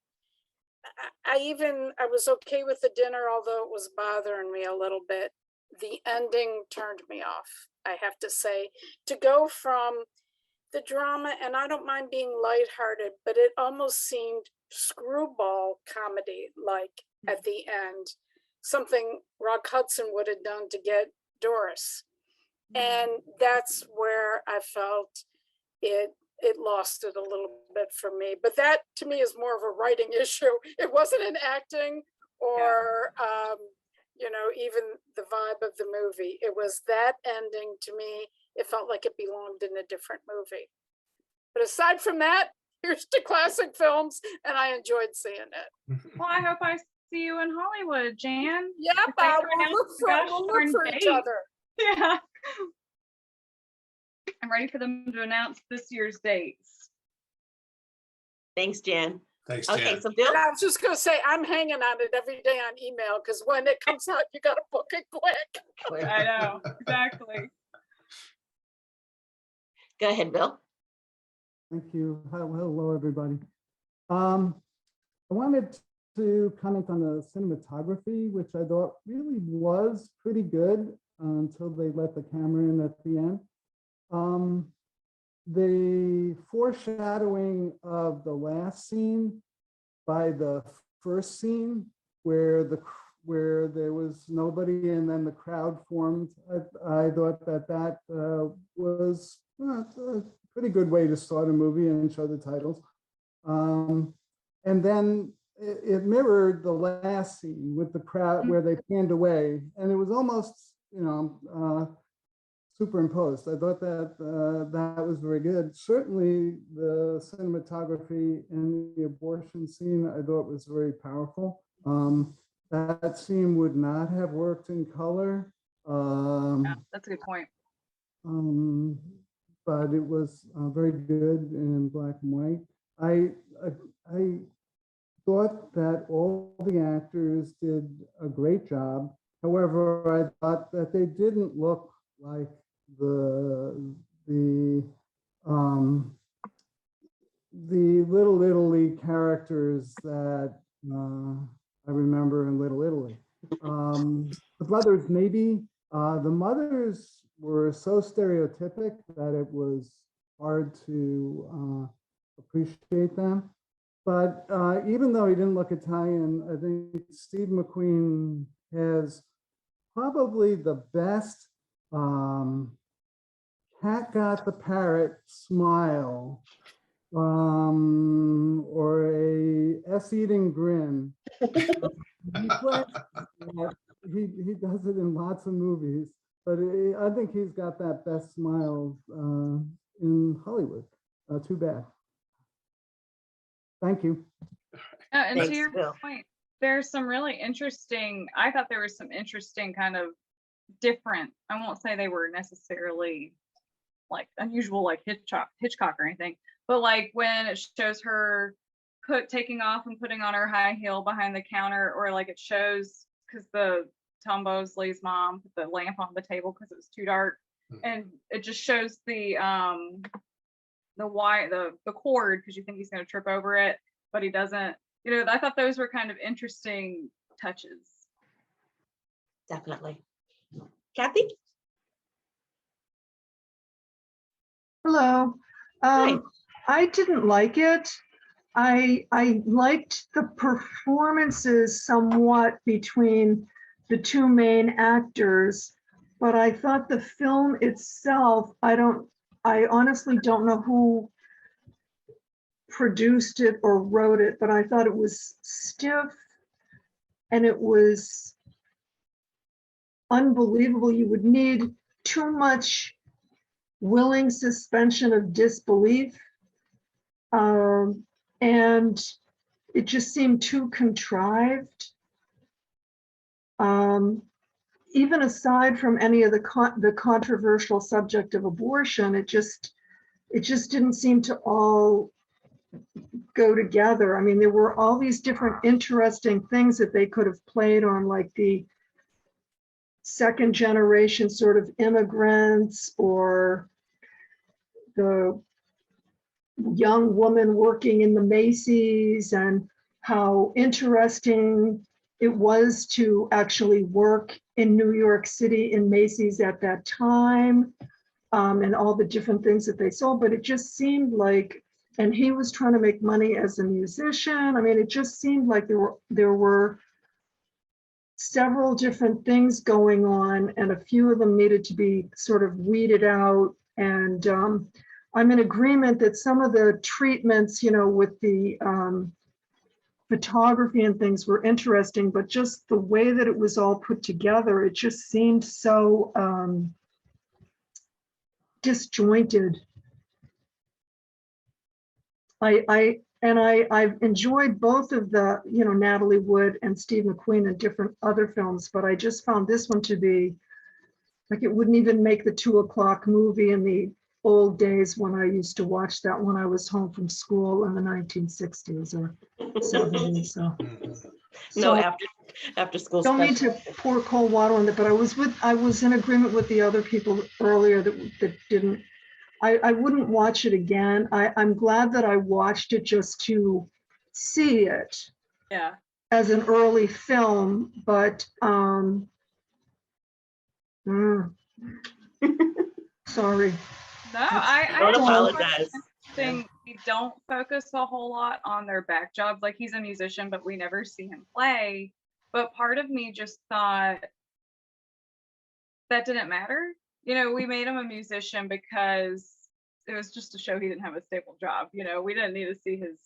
M: I was okay with the dinner, although it was bothering me a little bit. The ending turned me off, I have to say. To go from the drama, and I don't mind being lighthearted, but it almost seemed screwball comedy like at the end, something Rock Hudson would have done to get Doris. And that's where I felt it lost it a little bit for me. But that to me is more of a writing issue. It wasn't an acting or even the vibe of the movie. It was that ending to me. It felt like it belonged in a different movie. But aside from that, here's to classic films, and I enjoyed seeing it.
C: Well, I hope I see you in Hollywood, Jan.
M: Yep, we'll look for each other.
C: Yeah. I'm ready for them to announce this year's dates.
B: Thanks, Jan.
A: Thanks,
B: Okay,
A: Jan.
B: so Bill,
M: And I was just gonna say, I'm hanging on it every day on email, because when it comes out, you gotta book it quick.
C: I know, exactly.
B: go ahead, Bill.
N: Thank you. Hello, everybody. I wanted to comment on the cinematography, which I thought really was pretty good until they let the camera in at the end. The foreshadowing of the last scene by the first scene where there was nobody and then the crowd formed, I thought that was a pretty good way to start a movie and show the titles. And then it mirrored the last scene with the crowd where they panned away, and it was almost, superimposed. I thought that that was very good. Certainly the cinematography in the abortion scene, I thought was very powerful. That scene would not have worked in color.
C: Yeah, that's a good point.
N: But it was very good in black and white. I thought that all the actors did a great job. However, I thought that they didn't look like the Little Italy characters that I remember in Little Italy. The brothers, maybe. The mothers were so stereotypic that it was hard to appreciate them. But even though he didn't look Italian, I think Steve McQueen has probably the best cat got the parrot smile or a s-eating grin. He does it in lots of movies, but I think he's got that best smile in Hollywood. Too bad. Thank you.
C: And
B: Thanks,
C: to your
B: Bill.
C: point, there's some really interesting, I thought there was some interesting kind of different, I won't say they were necessarily like unusual, like Hitchcock or anything, but like when it shows her taking off and putting on her high heel behind the counter, or like it shows, because the Tom Bosley's mom put the lamp on the table because it was too dark, and it just shows the cord, because you think he's going to trip over it, but he doesn't. I thought those were kind of interesting touches.
B: Definitely. Kathy?
O: Hello.
B: Hi.
O: I didn't like it. I liked the performances somewhat between the two main actors, but I thought the film itself, I honestly don't know who produced it or wrote it, but I thought it was stiff and it was unbelievable. You would need too much willing suspension of disbelief. And it just seemed too contrived. Even aside from any of the controversial subject of abortion, it just didn't seem to all go together. I mean, there were all these different interesting things that they could have played on, like the second generation sort of immigrants, or the young woman working in the Macy's, and how interesting it was to actually work in New York City in Macy's at that time, and all the different things that they sold. But it just seemed like, and he was trying to make money as a musician. I mean, it just seemed like there were several different things going on, and a few of them needed to be sort of weeded out. And I'm in agreement that some of the treatments, with the photography and things were interesting, but just the way that it was all put together, it just seemed so disjointed. I've enjoyed both of the, Natalie Wood and Steve McQueen in different other films, but I just found this one to be like, it wouldn't even make the 2 o'clock movie in the old days when I used to watch that when I was home from school in the 1960s or 70s. So,
B: No, after school
O: don't mean
B: special.
O: to pour cold water on it, but I was in agreement with the other people earlier that didn't. I wouldn't watch it again. I'm glad that I watched it just to see it
C: Yeah.
O: as an early film, but sorry.
C: No, I
B: Don't
C: also
B: apologize.
C: think we don't focus a whole lot on their back jobs. Like, he's a musician, but we never see him play. But part of me just thought that didn't matter. We made him a musician because it was just to show he didn't have a stable job. We didn't need to see his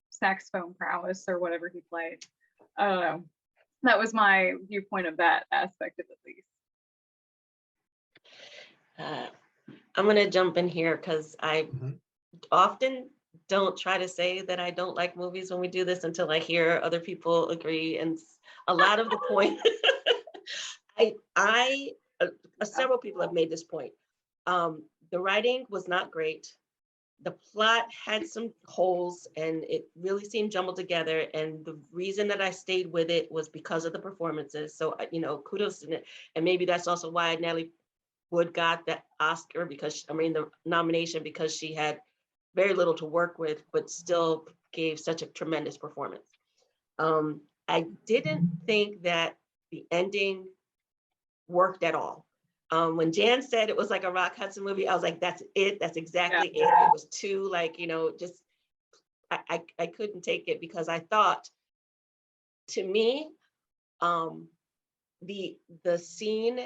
C: saxophone prowess or whatever he played. I don't know. That was my viewpoint of that aspect of it, at least.
B: I'm going to jump in here because I often don't try to say that I don't like movies when we do this until I hear other people agree. And a lot of the point, several people have made this point. The writing was not great. The plot had some holes and it really seemed jumbled together. And the reason that I stayed with it was because of the performances. So, kudos to it. And maybe that's also why Natalie Wood got that Oscar the nomination, because she had very little to work with, but still gave such a tremendous performance. I didn't think that the ending worked at all. When Jan said it was like a Rock Hudson movie, I was like, that's it. That's exactly it. It was too I couldn't take it, because I thought, to me, the scene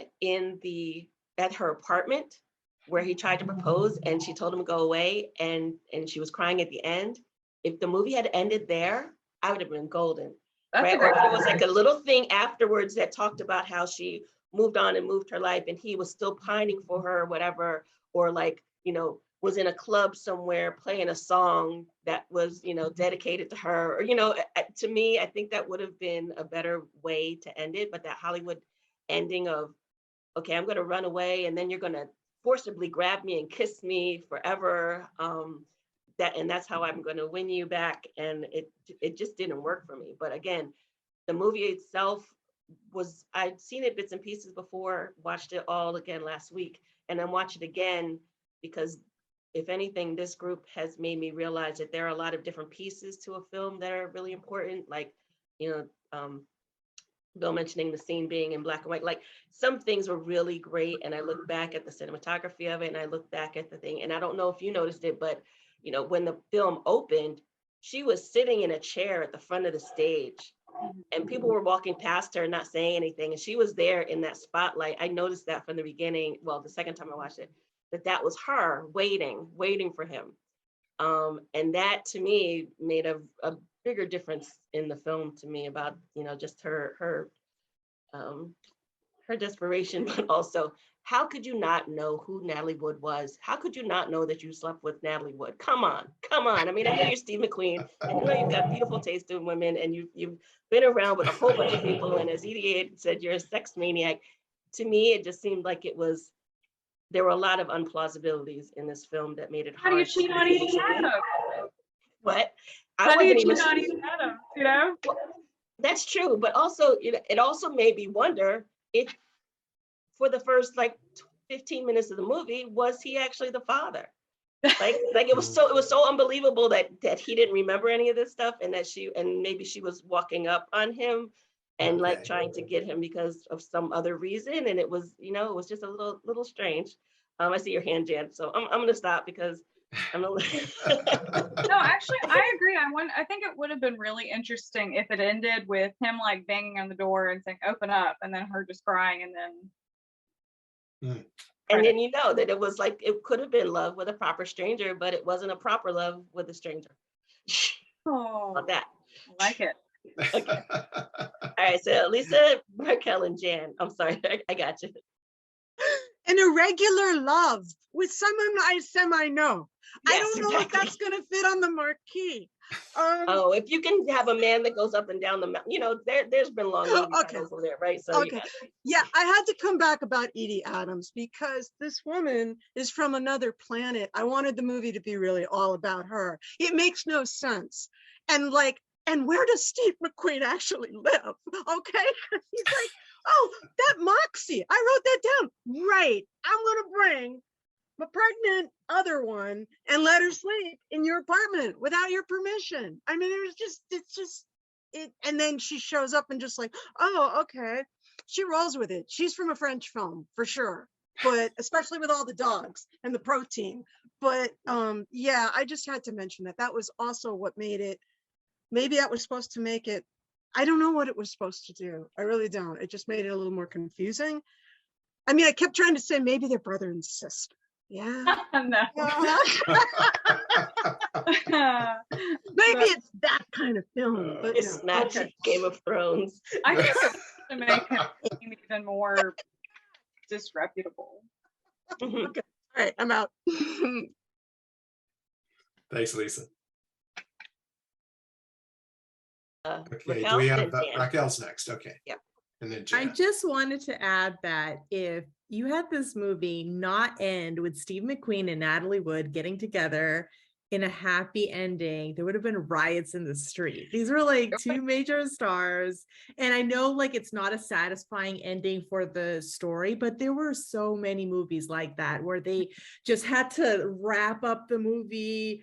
B: at her apartment where he tried to propose and she told him to go away and she was crying at the end. If the movie had ended there, I would have been golden. Right? Or if it was like a little thing afterwards that talked about how she moved on and moved her life and he was still pining for her or whatever, or was in a club somewhere playing a song that was, dedicated to her, or, to me, I think that would have been a better way to end it. But that Hollywood ending of, okay, I'm going to run away and then you're going to forcibly grab me and kiss me forever. That's how I'm going to win you back. And it just didn't work for me. But again, the movie itself I'd seen it bits and pieces before, watched it all again last week, and then watched it again because, if anything, this group has made me realize that there are a lot of different pieces to a film that are really important. Like, Bill mentioning the scene being in black and white, like some things were really great. And I look back at the cinematography of it and I look back at the thing, and I don't know if you noticed it, but when the film opened, she was sitting in a chair at the front of the stage and people were walking past her, not saying anything. And she was there in that spotlight. I noticed that from the beginning. Well, the second time I watched it, that was her waiting for him. And that to me made a bigger difference in the film to me about, just her desperation, but also, how could you not know who Natalie Wood was? How could you not know that you slept with Natalie Wood? Come on. I mean, I know you're Steve McQueen, and I know you've got beautiful taste in women, and you've been around with a whole bunch of people, and as Edie said, you're a sex maniac. To me, it just seemed like there were a lot of unplausibilities in this film that made it hard.
C: How do you cheat on Edie Adams?
B: What?
C: How do you cheat on Edie Adams,
B: Well, that's true, but also, it also made me wonder if, for the first 15 minutes of the movie, was he actually the father? It was so unbelievable that he didn't remember any of this stuff, and that maybe she was walking up on him and trying to get him because of some other reason. And it was, it was just a little strange. I see your hand, Jan. So I'm going to stop because I'm a
C: No, actually, I agree. I think it would have been really interesting if it ended with him like banging on the door and saying, "Open up," and then her just crying, and then.
B: And then you know that it was like, it could have been love with a proper stranger, but it wasn't a proper love with a stranger.
C: Oh,
B: About that.
C: I like it.
B: Okay. All right, so Lisa, Raquel, and Jan. I'm sorry, I got you.
I: An irregular love with someone I semi-know. I
B: Yes,
I: don't know if
B: exactly.
I: that's gonna fit on the marquee.
B: Oh, if you can have a man that goes up and down the mountain, there's been long movie
I: Okay.
B: titles over there, right? So
I: Okay. Yeah, I had to come back about Edie Adams because this woman is from another planet. I wanted the movie to be really all about her. It makes no sense. And where does Steve McQueen actually live? Okay. He's like, oh, that Moxie. I wrote that down. Right. I'm gonna bring my pregnant other one and let her sleep in your apartment without your permission. I mean, and then she shows up and just like, oh, okay. She rolls with it. She's from a French film for sure, but especially with all the dogs and the protein. But yeah, I just had to mention that. That was also what made it, maybe that was supposed to make it, I don't know what it was supposed to do. I really don't. It just made it a little more confusing. I mean, I kept trying to say maybe they're brother and sister. Yeah.
C: No.
I: Maybe it's that kind of film, but
B: It's
I: no.
B: not
I: Okay.
B: Game of Thrones.
C: I think it was to make him seem even more disreputable.
I: Okay. All right, I'm out.
A: Thanks, Lisa. Okay, do
B: Raquel,
A: we
B: then
A: have
B: Jan.
A: Raquel's next? Okay.
B: Yep.
A: And then
L: I
A: Jan.
L: just wanted to add that if you had this movie not end with Steve McQueen and Natalie Wood getting together in a happy ending, there would have been riots in the street. These were like two major stars. And I know like it's not a satisfying ending for the story, but there were so many movies like that where they just had to wrap up the movie,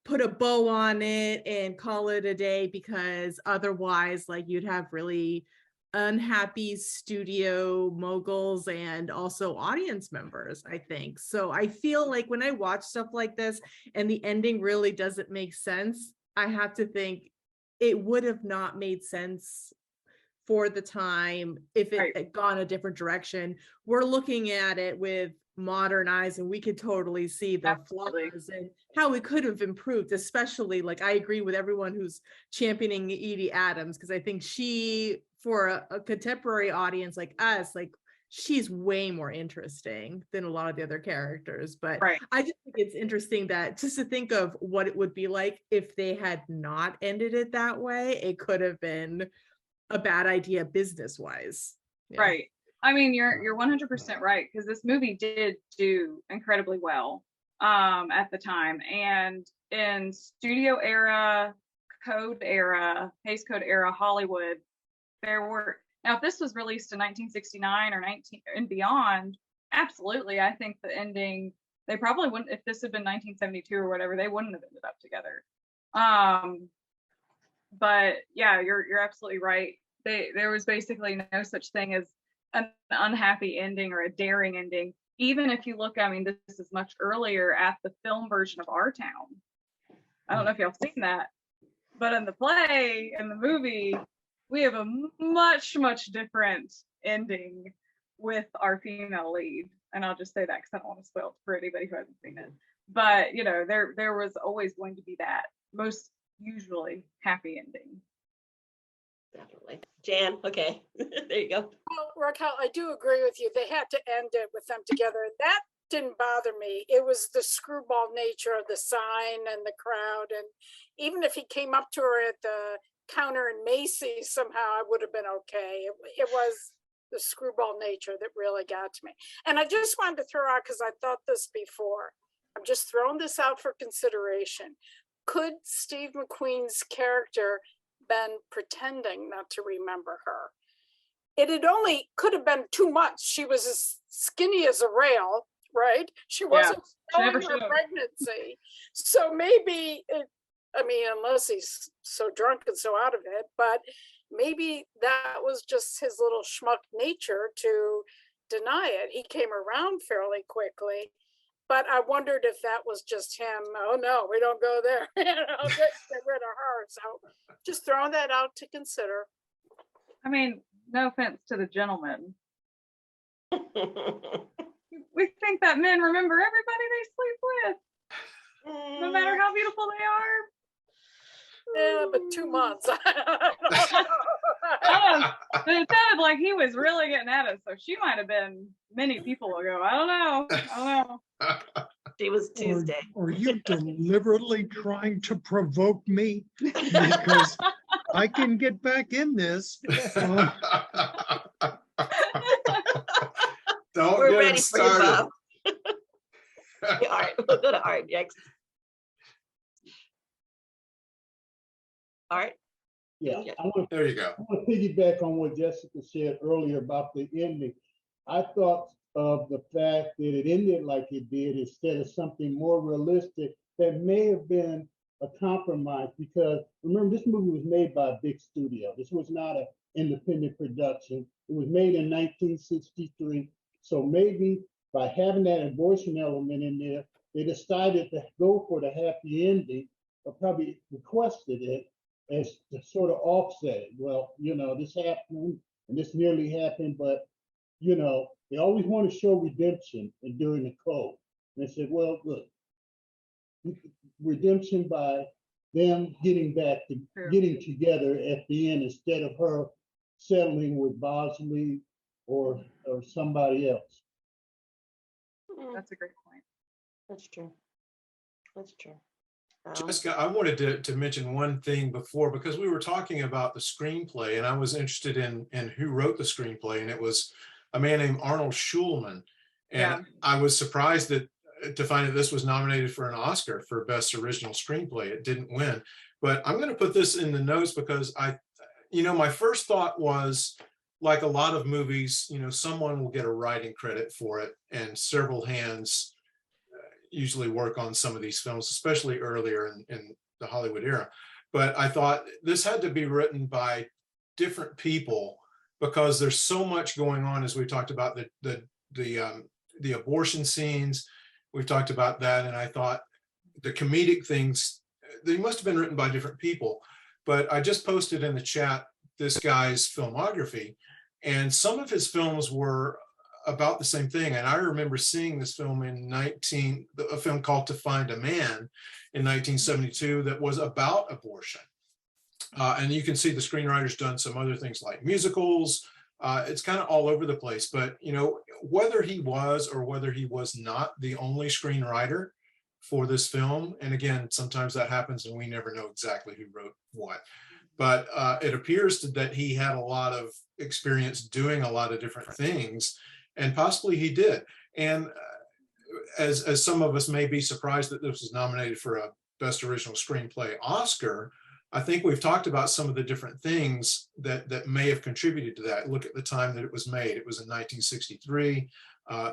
L: put a bow on it, and call it a day, because otherwise like you'd have really unhappy studio moguls and also audience members, I think. So I feel like when I watch stuff like this and the ending really doesn't make sense, I have to think it would have not made sense for the time if it had gone a different direction. We're looking at it with modern eyes and we could totally see the flaws and how it could have improved, especially like I agree with everyone who's championing Edie Adams, because I think she, for a contemporary audience like us, like she's way more interesting than a lot of the other characters. But I just think it's interesting that just to think of what it would be like if they had not ended it that way, it could have been a bad idea business wise. Yeah.
C: Right. I mean, you're 100% right, because this movie did do incredibly well at the time, and in studio era, code era, Hays Code era Hollywood, there were, now if this was released in 1969 or 19 and beyond, absolutely, I think the ending, they probably wouldn't, if this had been 1972 or whatever, they wouldn't have ended up together. But yeah, you're absolutely right. There was basically no such thing as an unhappy ending or a daring ending. Even if you look, I mean, this is much earlier at the film version of Our Town. I don't know if y'all have seen that, but in the play and the movie, we have a much, much different ending with our female lead. And I'll just say that because I don't want to spoil it for anybody who hasn't seen it. But you know, there was always going to be that most usually happy ending.
B: Definitely. Jan, okay. There you go.
M: Well, Raquel, I do agree with you. They had to end it with them together. And that didn't bother me. It was the screwball nature of the sign and the crowd. And even if he came up to her at the counter in Macy's, somehow I would have been okay. It was the screwball nature that really got to me. And I just wanted to throw out, because I thought this before, I'm just throwing this out for consideration. Could Steve McQueen's character been pretending not to remember her? It had only could have been too much. She was as skinny as a rail, right? She wasn't showing her pregnancy. So maybe, I mean, unless he's so drunk and so out of it, but maybe that was just his little schmuck nature to deny it. He came around fairly quickly. But I wondered if that was just him. Oh no, we don't go there. Get rid of her. So just throwing that out to consider.
C: I mean, no offense to the gentleman. We think that men remember everybody they sleep with, no matter how beautiful they are.
M: Yeah, but 2 months.
C: But it sounded like he was really getting at us, so she might have been many people ago. I don't know.
B: She was Tuesday.
H: Are you deliberately trying to provoke me? Because I can get back in this.
A: Don't
B: We're
A: get
B: ready
A: him
B: for you,
A: started.
B: Bob. All right, we'll go to Art next. Art?
F: Yeah,
A: There you go.
F: I want to piggyback on what Jessica said earlier about the ending. I thought of the fact that it ended like it did instead of something more realistic that may have been a compromise, because remember, this movie was made by a big studio. This was not an independent production. It was made in 1963. So maybe by having that abortion element in there, they decided to go for the happy ending, or probably requested it as to sort of offset it. Well, this happened and this nearly happened, but they always want to show redemption and during the code. And they said, well, look, redemption by them getting together at the end instead of her settling with Bosley or somebody else.
C: That's a great point.
B: That's true. That's true.
A: Jessica, I wanted to mention one thing before, because we were talking about the screenplay, and I was interested in who wrote the screenplay, and it was a man named Arnold Schulman. And I was surprised to find that this was nominated for an Oscar for Best Original Screenplay. It didn't win, but I'm going to put this in the notes because my first thought was, like a lot of movies, someone will get a writing credit for it, and several hands usually work on some of these films, especially earlier in the Hollywood era. But I thought this had to be written by different people, because there's so much going on, as we talked about the abortion scenes. We've talked about that, and I thought the comedic things, they must have been written by different people. But I just posted in the chat this guy's filmography, and some of his films were about the same thing. And I remember seeing this film a film called To Find a Man in 1972 that was about abortion. And you can see the screenwriter's done some other things like musicals. It's kind of all over the place, but whether he was or whether he was not the only screenwriter for this film, and again, sometimes that happens and we never know exactly who wrote what, but it appears that he had a lot of experience doing a lot of different things, and possibly he did. And as some of us may be surprised that this was nominated for a Best Original Screenplay Oscar, I think we've talked about some of the different things that may have contributed to that. Look at the time that it was made. It was in 1963.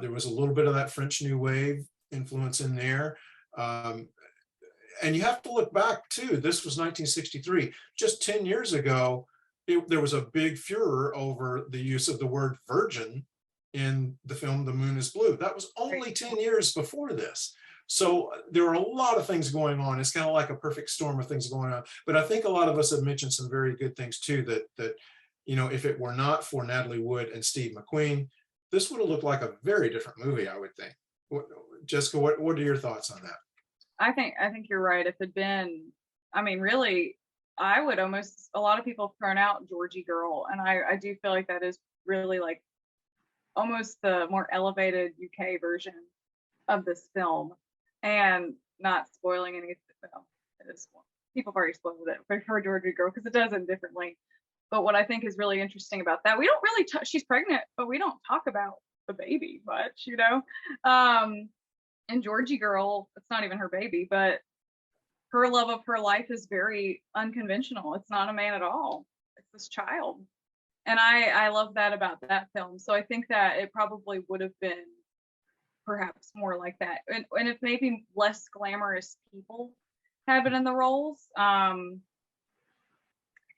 A: There was a little bit of that French New Wave influence in there. And you have to look back too. This was 1963. Just 10 years ago, there was a big furor over the use of the word virgin in the film The Moon is Blue. That was only 10 years before this. So there are a lot of things going on. It's kind of like a perfect storm of things going on. But I think a lot of us have mentioned some very good things too, that if it were not for Natalie Wood and Steve McQueen, this would have looked like a very different movie, I would think. Jessica, what are your thoughts on that?
C: I think you're right. If it had been, really, I would almost, a lot of people have thrown out Georgie Girl, and I do feel like that is really like almost the more elevated UK version of this film. And not spoiling anything, well, people have already spoiled it for Georgie Girl because it does it differently. But what I think is really interesting about that, we don't really, she's pregnant, but we don't talk about the baby much, And Georgie Girl, it's not even her baby, but her love of her life is very unconventional. It's not a man at all. It's this child. And I love that about that film. So I think that it probably would have been perhaps more like that. And if maybe less glamorous people had been in the roles. I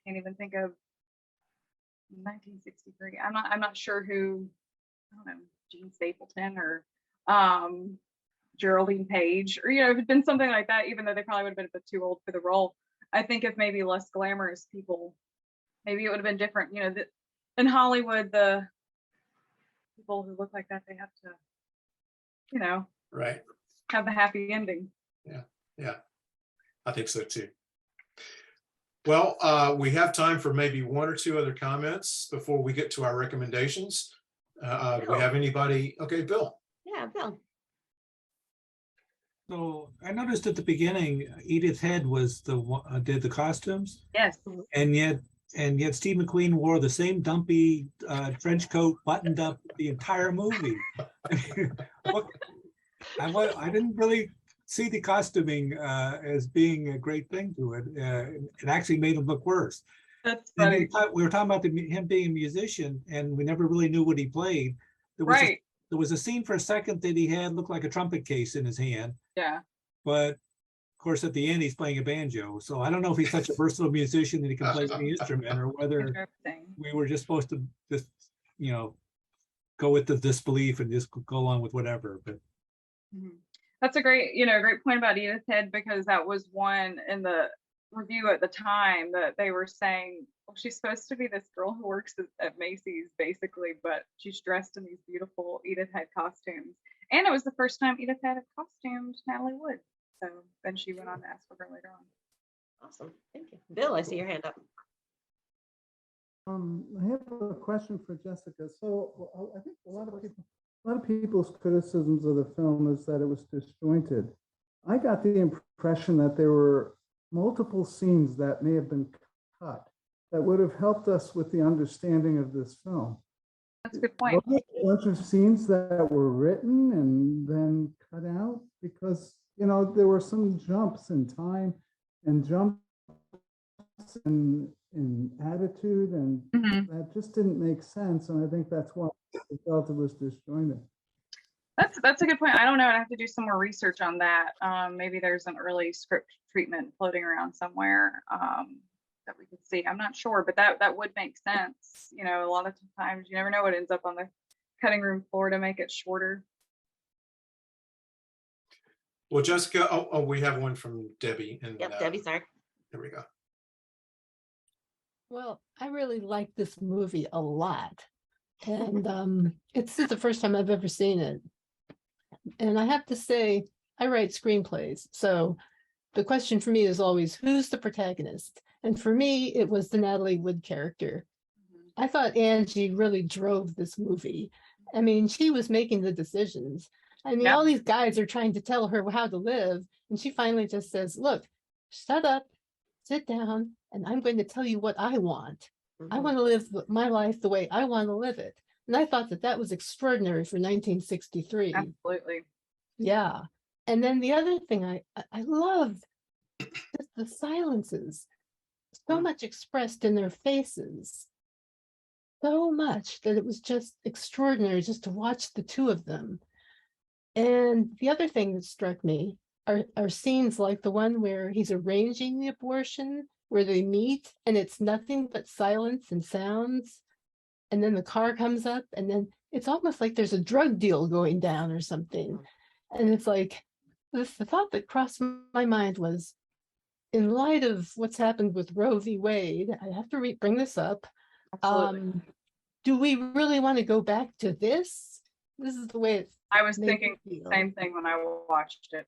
C: can't even think of 1963. I'm not sure who, I don't know, Gene Stapleton or Geraldine Page, or if it'd been something like that, even though they probably would have been a bit too old for the role. I think if maybe less glamorous people, maybe it would have been different. In Hollywood, the people who look like that, they have to,
A: Right.
C: have the happy ending.
A: Yeah, I think so too. Well, we have time for maybe one or two other comments before we get to our recommendations. Do we have anybody? Okay, Bill.
B: Yeah, Bill.
P: So I noticed at the beginning, Edith Head was the one did the costumes,
C: Yes.
P: and yet Steve McQueen wore the same dumpy trench coat, buttoned up the entire movie. I didn't really see the costuming as being a great thing to it. It actually made him look worse.
C: That's
P: And
C: funny.
P: we were talking about him being a musician, and we never really knew what he played.
C: Right.
P: There was a scene for a second that he had looked like a trumpet case in his hand,
C: Yeah.
P: but of course at the end he's playing a banjo. So I don't know if he's such a versatile musician that he can play any instrument, or whether
C: Interesting.
P: we were just supposed to just go with the disbelief and just go along with whatever. But
C: Mhm. That's a great point about Edith Head, because that was one in the review at the time that they were saying, well, she's supposed to be this girl who works at Macy's basically, but she's dressed in these beautiful Edith Head costumes. And it was the first time Edith Head had costumed Natalie Wood. So then she went on to ask for her later on.
B: Awesome. Thank you. Bill, I see your hand up.
N: I have a question for Jessica. So I think a lot of people's criticisms of the film is that it was disjointed. I got the impression that there were multiple scenes that may have been cut that would have helped us with the understanding of this film.
C: That's a good point.
N: Were there a bunch of scenes that were written and then cut out? Because, there were some jumps in time and jumps in attitude, and that just didn't make sense. And I think that's why I felt it was disjointed.
C: That's a good point. I don't know. I'd have to do some more research on that. Maybe there's an early script treatment floating around somewhere that we could see. I'm not sure, but that would make sense. A lot of times you never know what ends up on the cutting room floor to make it shorter.
A: Well, Jessica, we have one from Debbie. And
B: Yep, Debbie, sorry.
A: There we go.
Q: Well, I really like this movie a lot. And this is the first time I've ever seen it. And I have to say, I write screenplays. So the question for me is always, who's the protagonist? And for me, it was the Natalie Wood character. I thought Angie really drove this movie. I mean, she was making the decisions. I mean, all these guys are trying to tell her how to live. And she finally just says, look, shut up, sit down, and I'm going to tell you what I want. I want to live my life the way I want to live it. And I thought that was extraordinary for 1963.
C: Absolutely.
Q: Yeah. And then the other thing I loved just the silences, so much expressed in their faces, so much that it was just extraordinary just to watch the two of them. And the other thing that struck me are scenes like the one where he's arranging the abortion, where they meet and it's nothing but silence and sounds. And then the car comes up, and then it's almost like there's a drug deal going down or something. And it's like, the thought that crossed my mind was, in light of what's happened with Roe v. Wade, I have to bring this up. Do we really want to go back to this? This is the way it's.
C: I was thinking the same thing when I watched it.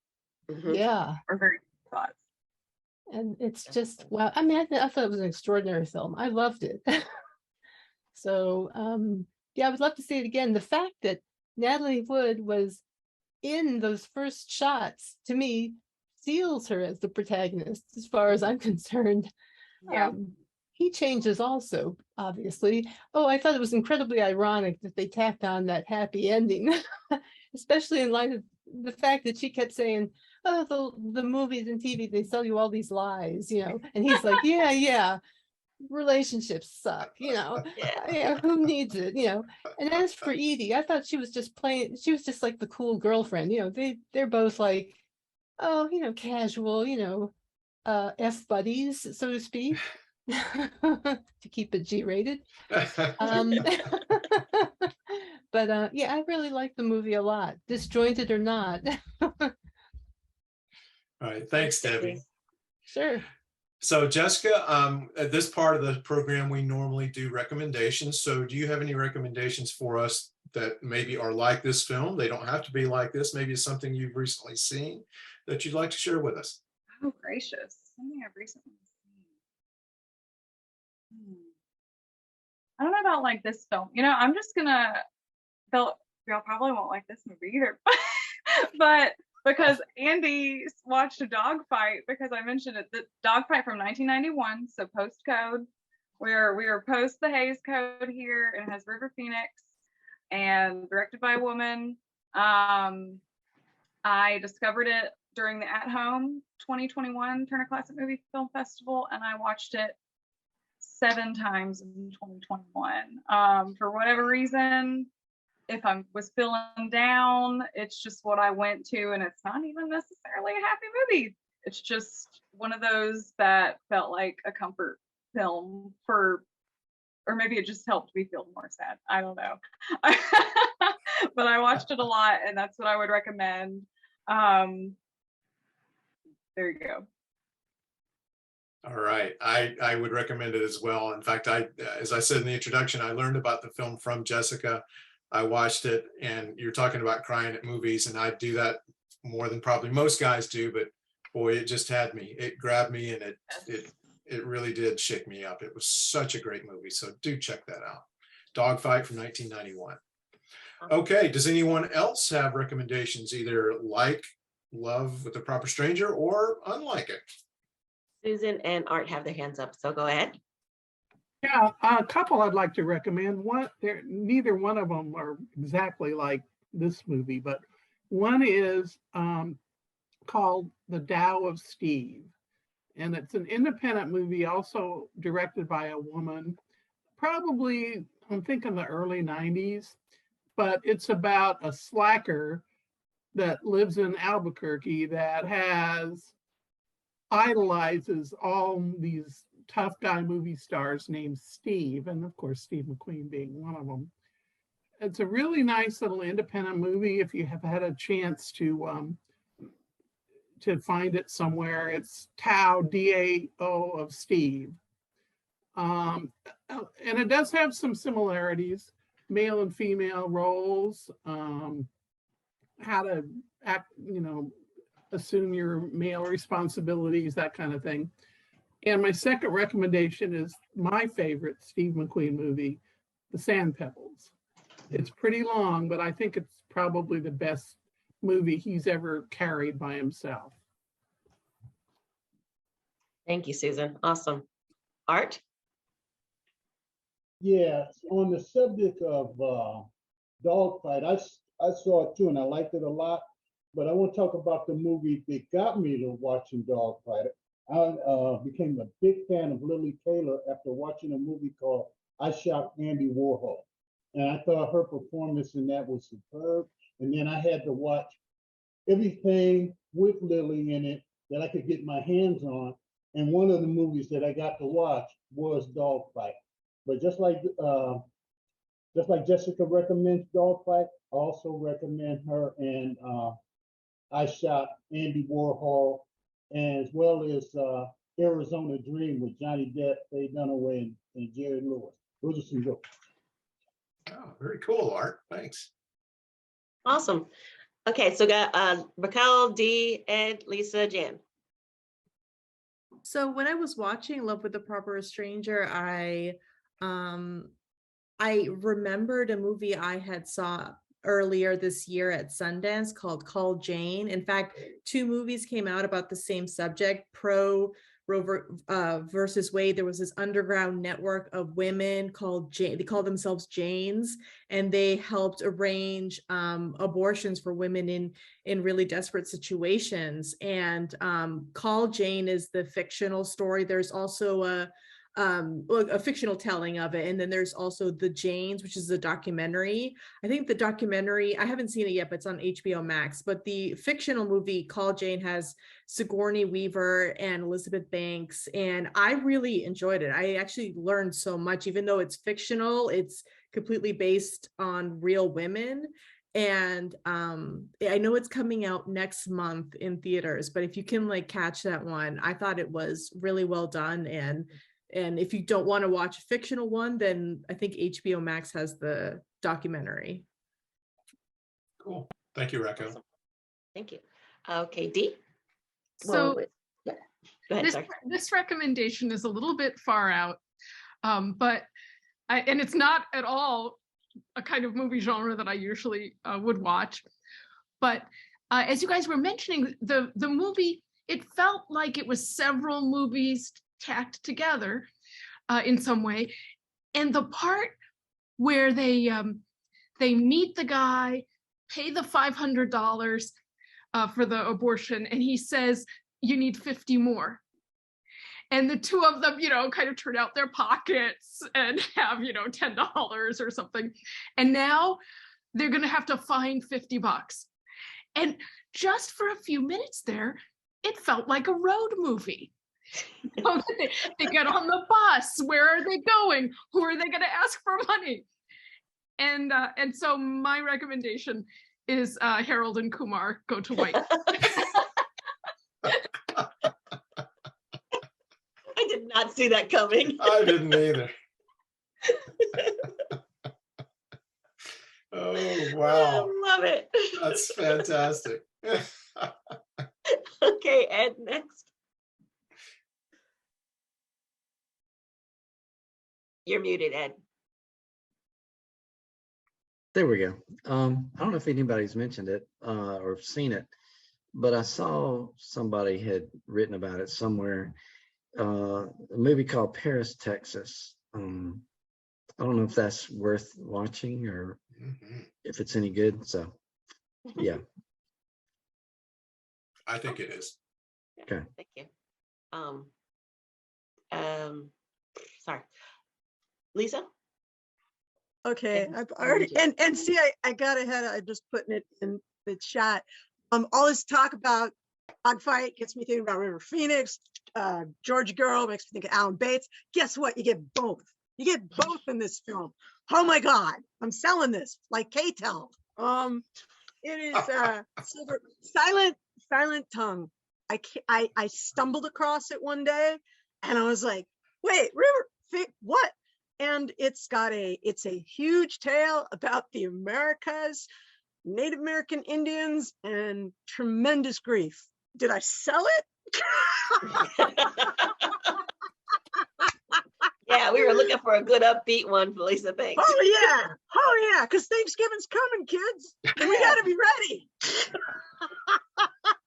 Q: Yeah.
C: Or very thoughts.
Q: And it's just, wow. I mean, I thought it was an extraordinary film. I loved it. So, yeah, I would love to see it again. The fact that Natalie Wood was in those first shots, to me, seals her as the protagonist, as far as I'm concerned.
C: Yeah.
Q: He changes also, obviously. Oh, I thought it was incredibly ironic that they tacked on that happy ending, especially in light of the fact that she kept saying, oh, the movies and TV, they sell you all these lies, and he's like, yeah, relationships suck, yeah, who needs it, And as for Edie, I thought she was just like the cool girlfriend, they're both like, oh, casual, F buddies, so to speak. To keep it G-rated. But yeah, I really like the movie a lot, disjointed or not.
A: All right, thanks, Debbie.
Q: Sure.
A: So Jessica, at this part of the program, we normally do recommendations. So do you have any recommendations for us that maybe are like this film? They don't have to be like this. Maybe it's something you've recently seen that you'd like to share with us.
C: Oh, gracious. Something I've recently seen. I don't know about like this film. You know, I'm just gonna, y'all probably won't like this movie either, but because Andy watched a dog fight, because I mentioned it, the dog fight from 1991, so post code, where we are post the Hays Code here, and it has River Phoenix and directed by a woman. I discovered it during the At Home 2021 Turner Classic Movie Film Festival, and I watched it 7 times in 2021. For whatever reason, if I was feeling down, it's just what I went to, and it's not even necessarily a happy movie. It's just one of those that felt like a comfort film or maybe it just helped me feel more sad. I don't know. But I watched it a lot, and that's what I would recommend. There you go.
A: All right, I would recommend it as well. In fact, as I said in the introduction, I learned about the film from Jessica. I watched it, and you're talking about crying at movies, and I do that more than probably most guys do, but boy, it just had me. It grabbed me, and it really did shake me up. It was such a great movie, so do check that out. Dogfight from 1991. Okay, does anyone else have recommendations, either like Love with a Proper Stranger or unlike it?
B: Susan and Art have their hands up, so go ahead.
D: Yeah, a couple I'd like to recommend. Neither one of them are exactly like this movie, but one is called The Tao of Steve. And it's an independent movie, also directed by a woman, probably, I'm thinking the early 90s, but it's about a slacker that lives in Albuquerque that idolizes all these tough guy movie stars named Steve, and of course Steve McQueen being one of them. It's a really nice little independent movie. If you have had a chance to find it somewhere, it's Tao, D-A-O of Steve. And it does have some similarities, male and female roles, how to act, assume your male responsibilities, that kind of thing. And my second recommendation is my favorite Steve McQueen movie, The Sand Pebbles. It's pretty long, but I think it's probably the best movie he's ever carried by himself.
B: Thank you, Susan. Awesome. Art?
F: Yeah, on the subject of Dogfight, I saw it too, and I liked it a lot. But I want to talk about the movie that got me to watching Dogfight. I became a big fan of Lily Taylor after watching a movie called I Shot Andy Warhol. And I thought her performance in that was superb. And then I had to watch everything with Lily in it that I could get my hands on. And one of the movies that I got to watch was Dogfight. But just like Jessica recommends Dogfight, I also recommend her and I Shot Andy Warhol, as well as Arizona Dream with Johnny Depp, Faye Dunaway, and Jerry Lewis. Those are some good.
A: Oh, very cool, Art. Thanks.
B: Awesome. Okay, so got Raquel, Dee, Ed, Lisa, Jan.
L: So when I was watching Love with a Proper Stranger, I remembered a movie I had saw earlier this year at Sundance called Call Jane. In fact, 2 movies came out about the same subject, pro Roe versus Wade. There was this underground network of women called Jane. They call themselves Janes, and they helped arrange abortions for women in really desperate situations. And Call Jane is the fictional story. There's also a fictional telling of it, and then there's also The Janes, which is a documentary. I think the documentary, I haven't seen it yet, but it's on HBO Max. But the fictional movie Call Jane has Sigourney Weaver and Elizabeth Banks, and I really enjoyed it. I actually learned so much. Even though it's fictional, it's completely based on real women. And I know it's coming out next month in theaters, but if you can like catch that one, I thought it was really well done. And if you don't want to watch a fictional one, then I think HBO Max has the documentary.
A: Cool. Thank you, Rocco.
B: Awesome. Thank you. Okay, Dee.
E: So
B: Yeah. Go ahead. Sorry.
E: this recommendation is a little bit far out, but and it's not at all a kind of movie genre that I usually would watch. But as you guys were mentioning, the movie, it felt like it was several movies tacked together in some way. And the part where they meet the guy, pay the $500 for the abortion, and he says, you need 50 more. And the two of them, kind of turn out their pockets and have, $10 or something. And now they're going to have to find $50. And just for a few minutes there, it felt like a road movie. They get on the bus. Where are they going? Who are they going to ask for money? And so my recommendation is Harold and Kumar Go to White.
B: I did not see that coming.
A: I didn't either. Oh, wow.
B: I love it.
A: That's fantastic.
B: Okay, Ed, next. You're muted, Ed.
K: There we go. I don't know if anybody's mentioned it or seen it, but I saw somebody had written about it somewhere. A movie called Paris, Texas. I don't know if that's worth watching or if it's any good. So, yeah.
A: I think it is.
K: Okay.
B: Thank you. Sorry, Lisa.
I: Okay, I've already and see, I got ahead. I'm just putting it in the chat. All this talk about dogfight gets me thinking about River Phoenix. Georgia Girl makes me think of Alan Bates. Guess what? You get both. You get both in this film. Oh my God, I'm selling this like K-Tel. It is Silent Tongue. I stumbled across it one day, and I was like, wait, what? And it's a huge tale about the Americas, Native American Indians, and tremendous grief. Did I sell it?
B: Yeah, we were looking for a good upbeat one, Lisa. Thanks.
I: Oh yeah, because Thanksgiving's coming, kids, and we got to be ready.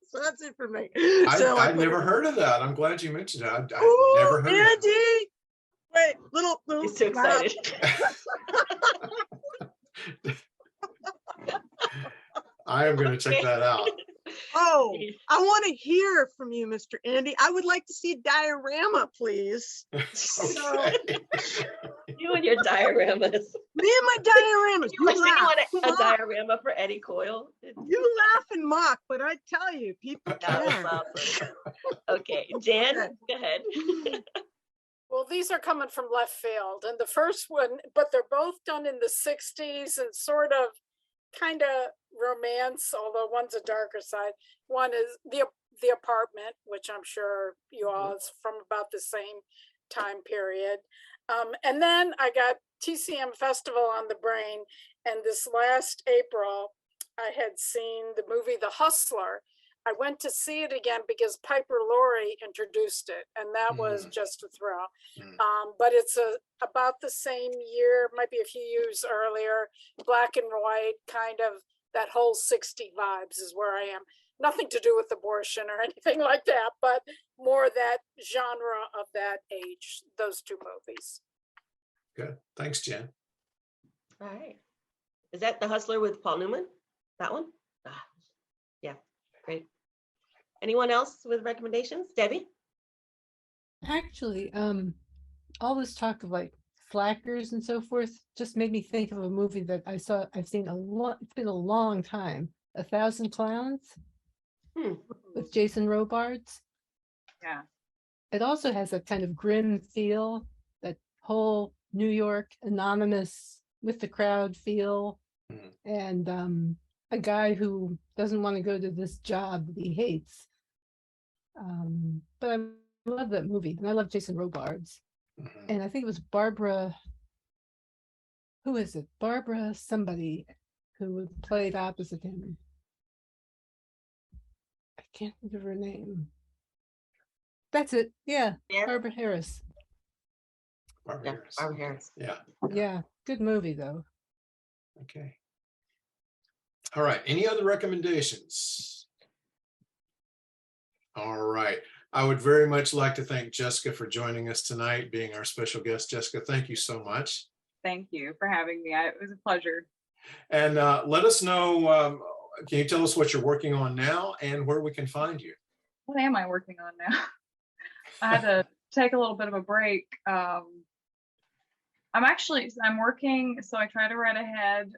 I: So that's it for me.
A: I've never heard of that. I'm glad you mentioned it. I've never heard of
I: Andy. Wait, little.
B: He's too excited.
A: I am going to check that out.
I: Oh, I want to hear from you, Mr. Andy. I would like to see a diorama, please.
A: Okay.
B: You and your dioramas.
I: Me and my dioramas.
B: You want a diorama for Eddie Coyle?
I: You laugh and mock, but I tell you, people
B: That was
I: care.
B: awesome. Okay, Jan, go ahead.
M: Well, these are coming from left field, and the first one, but they're both done in the 60s and sort of kind of romance, although one's a darker side. One is the Apartment, which I'm sure you all is from about the same time period. And then I got TCM Festival on the brain, and this last April I had seen the movie The Hustler. I went to see it again because Piper Laurie introduced it, and that was just a thrill. But it's about the same year, might be a few years earlier, black and white, kind of that whole 60 vibes is where I am. Nothing to do with abortion or anything like that, but more that genre of that age, those two movies.
A: Good. Thanks, Jen.
B: All right. Is that The Hustler with Paul Newman? That one? Yeah, great. Anyone else with recommendations? Debbie?
Q: Actually, all this talk of like flackers and so forth just made me think of a movie that I've seen a lot, it's been a long time, 1,000 Clowns with Jason Robards.
C: Yeah.
Q: It also has a kind of grim feel, that whole New York anonymous with the crowd feel, and a guy who doesn't want to go to this job that he hates. But I love that movie, and I love Jason Robards. And I think it was Barbara, who is it? Barbara somebody who played opposite him. I can't think of her name. That's it. Yeah, Barbara Harris.
A: Barbara Harris.
B: Barbara Harris.
A: Yeah.
Q: Yeah, good movie though.
A: Okay. All right. Any other recommendations? All right. I would very much like to thank Jessica for joining us tonight, being our special guest. Jessica, thank you so much.
C: Thank you for having me. It was a pleasure.
A: And let us know, can you tell us what you're working on now and where we can find you?
C: What am I working on now? I had to take a little bit of a break. I'm working, so I try to write ahead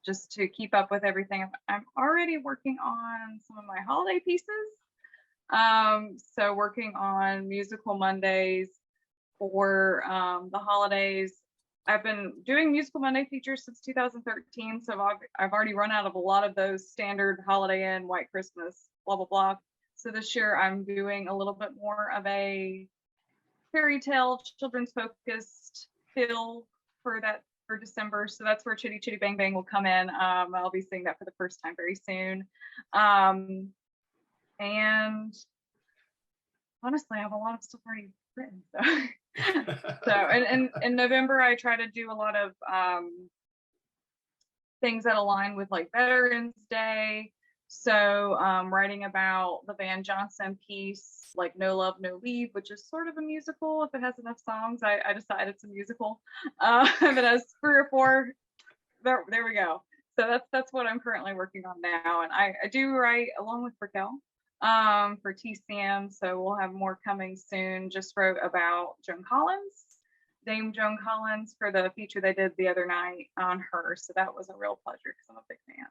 C: just to keep up with everything. I'm already working on some of my holiday pieces. So working on Musical Mondays for the holidays. I've been doing Musical Monday features since 2013, so I've already run out of a lot of those standard Holiday Inn, White Christmas, blah, blah, blah. So this year I'm doing a little bit more of a fairy tale, children's focused feel for December. So that's where Chitty Chitty Bang Bang will come in. I'll be seeing that for the first time very soon. And honestly, I have a lot of stuff already written. So and in November, I try to do a lot of things that align with like Veterans Day. So writing about the Van Johnson piece, like No Love, No Leave, which is sort of a musical. If it has enough songs, I decide it's a musical. If it has 3 or 4, there we go. So that's what I'm currently working on now. And I do write along with Raquel for TCM. So we'll have more coming soon. Just wrote about Joan Collins, Dame Joan Collins, for the feature they did the other night on her. So that was a real pleasure because I'm a big fan.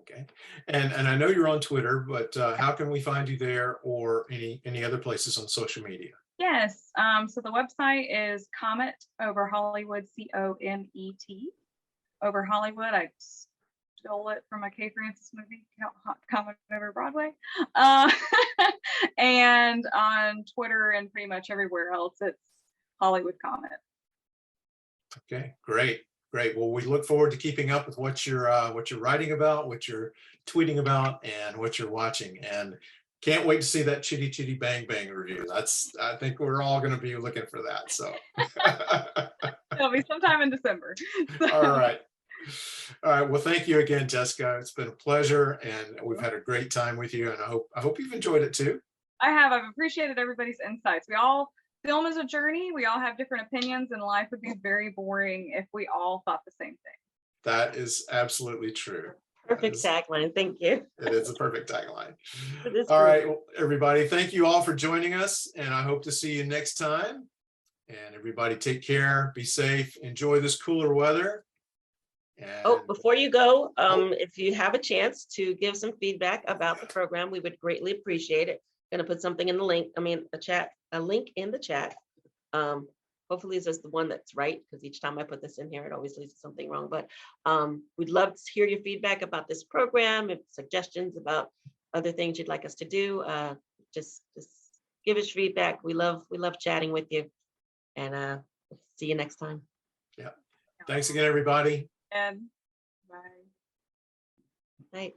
A: Okay. And I know you're on Twitter, but how can we find you there or any other places on social media?
C: Yes. So the website is Comet Over Hollywood, COMET Over Hollywood. I stole it from a Kay Francis movie, Comet Over Broadway. And on Twitter and pretty much everywhere else, it's Hollywood Comet.
A: Okay, great. Great. Well, we look forward to keeping up with what you're writing about, what you're tweeting about, and what you're watching. And can't wait to see that Chitty Chitty Bang Bang review. I think we're all going to be looking for that. So
C: it'll be sometime in December.
A: All right. All right. Well, thank you again, Jessica. It's been a pleasure, and we've had a great time with you. And I hope you've enjoyed it too.
C: I've appreciated everybody's insights. Film is a journey. We all have different opinions, and life would be very boring if we all thought the same thing.
A: That is absolutely true.
B: Perfect tagline. Thank you.
A: It is a perfect tagline. All right, well, everybody, thank you all for joining us, and I hope to see you next time. And everybody take care, be safe, enjoy this cooler weather. And
B: before you go, if you have a chance to give some feedback about the program, we would greatly appreciate it. Going to put something in the link, a link in the chat. Hopefully this is the one that's right, because each time I put this in here, it always leads to something wrong. But we'd love to hear your feedback about this program, if suggestions about other things you'd like us to do. Just give us feedback. We love chatting with you, and see you next time.
A: Yeah. Thanks again, everybody.
C: And bye.
B: Night.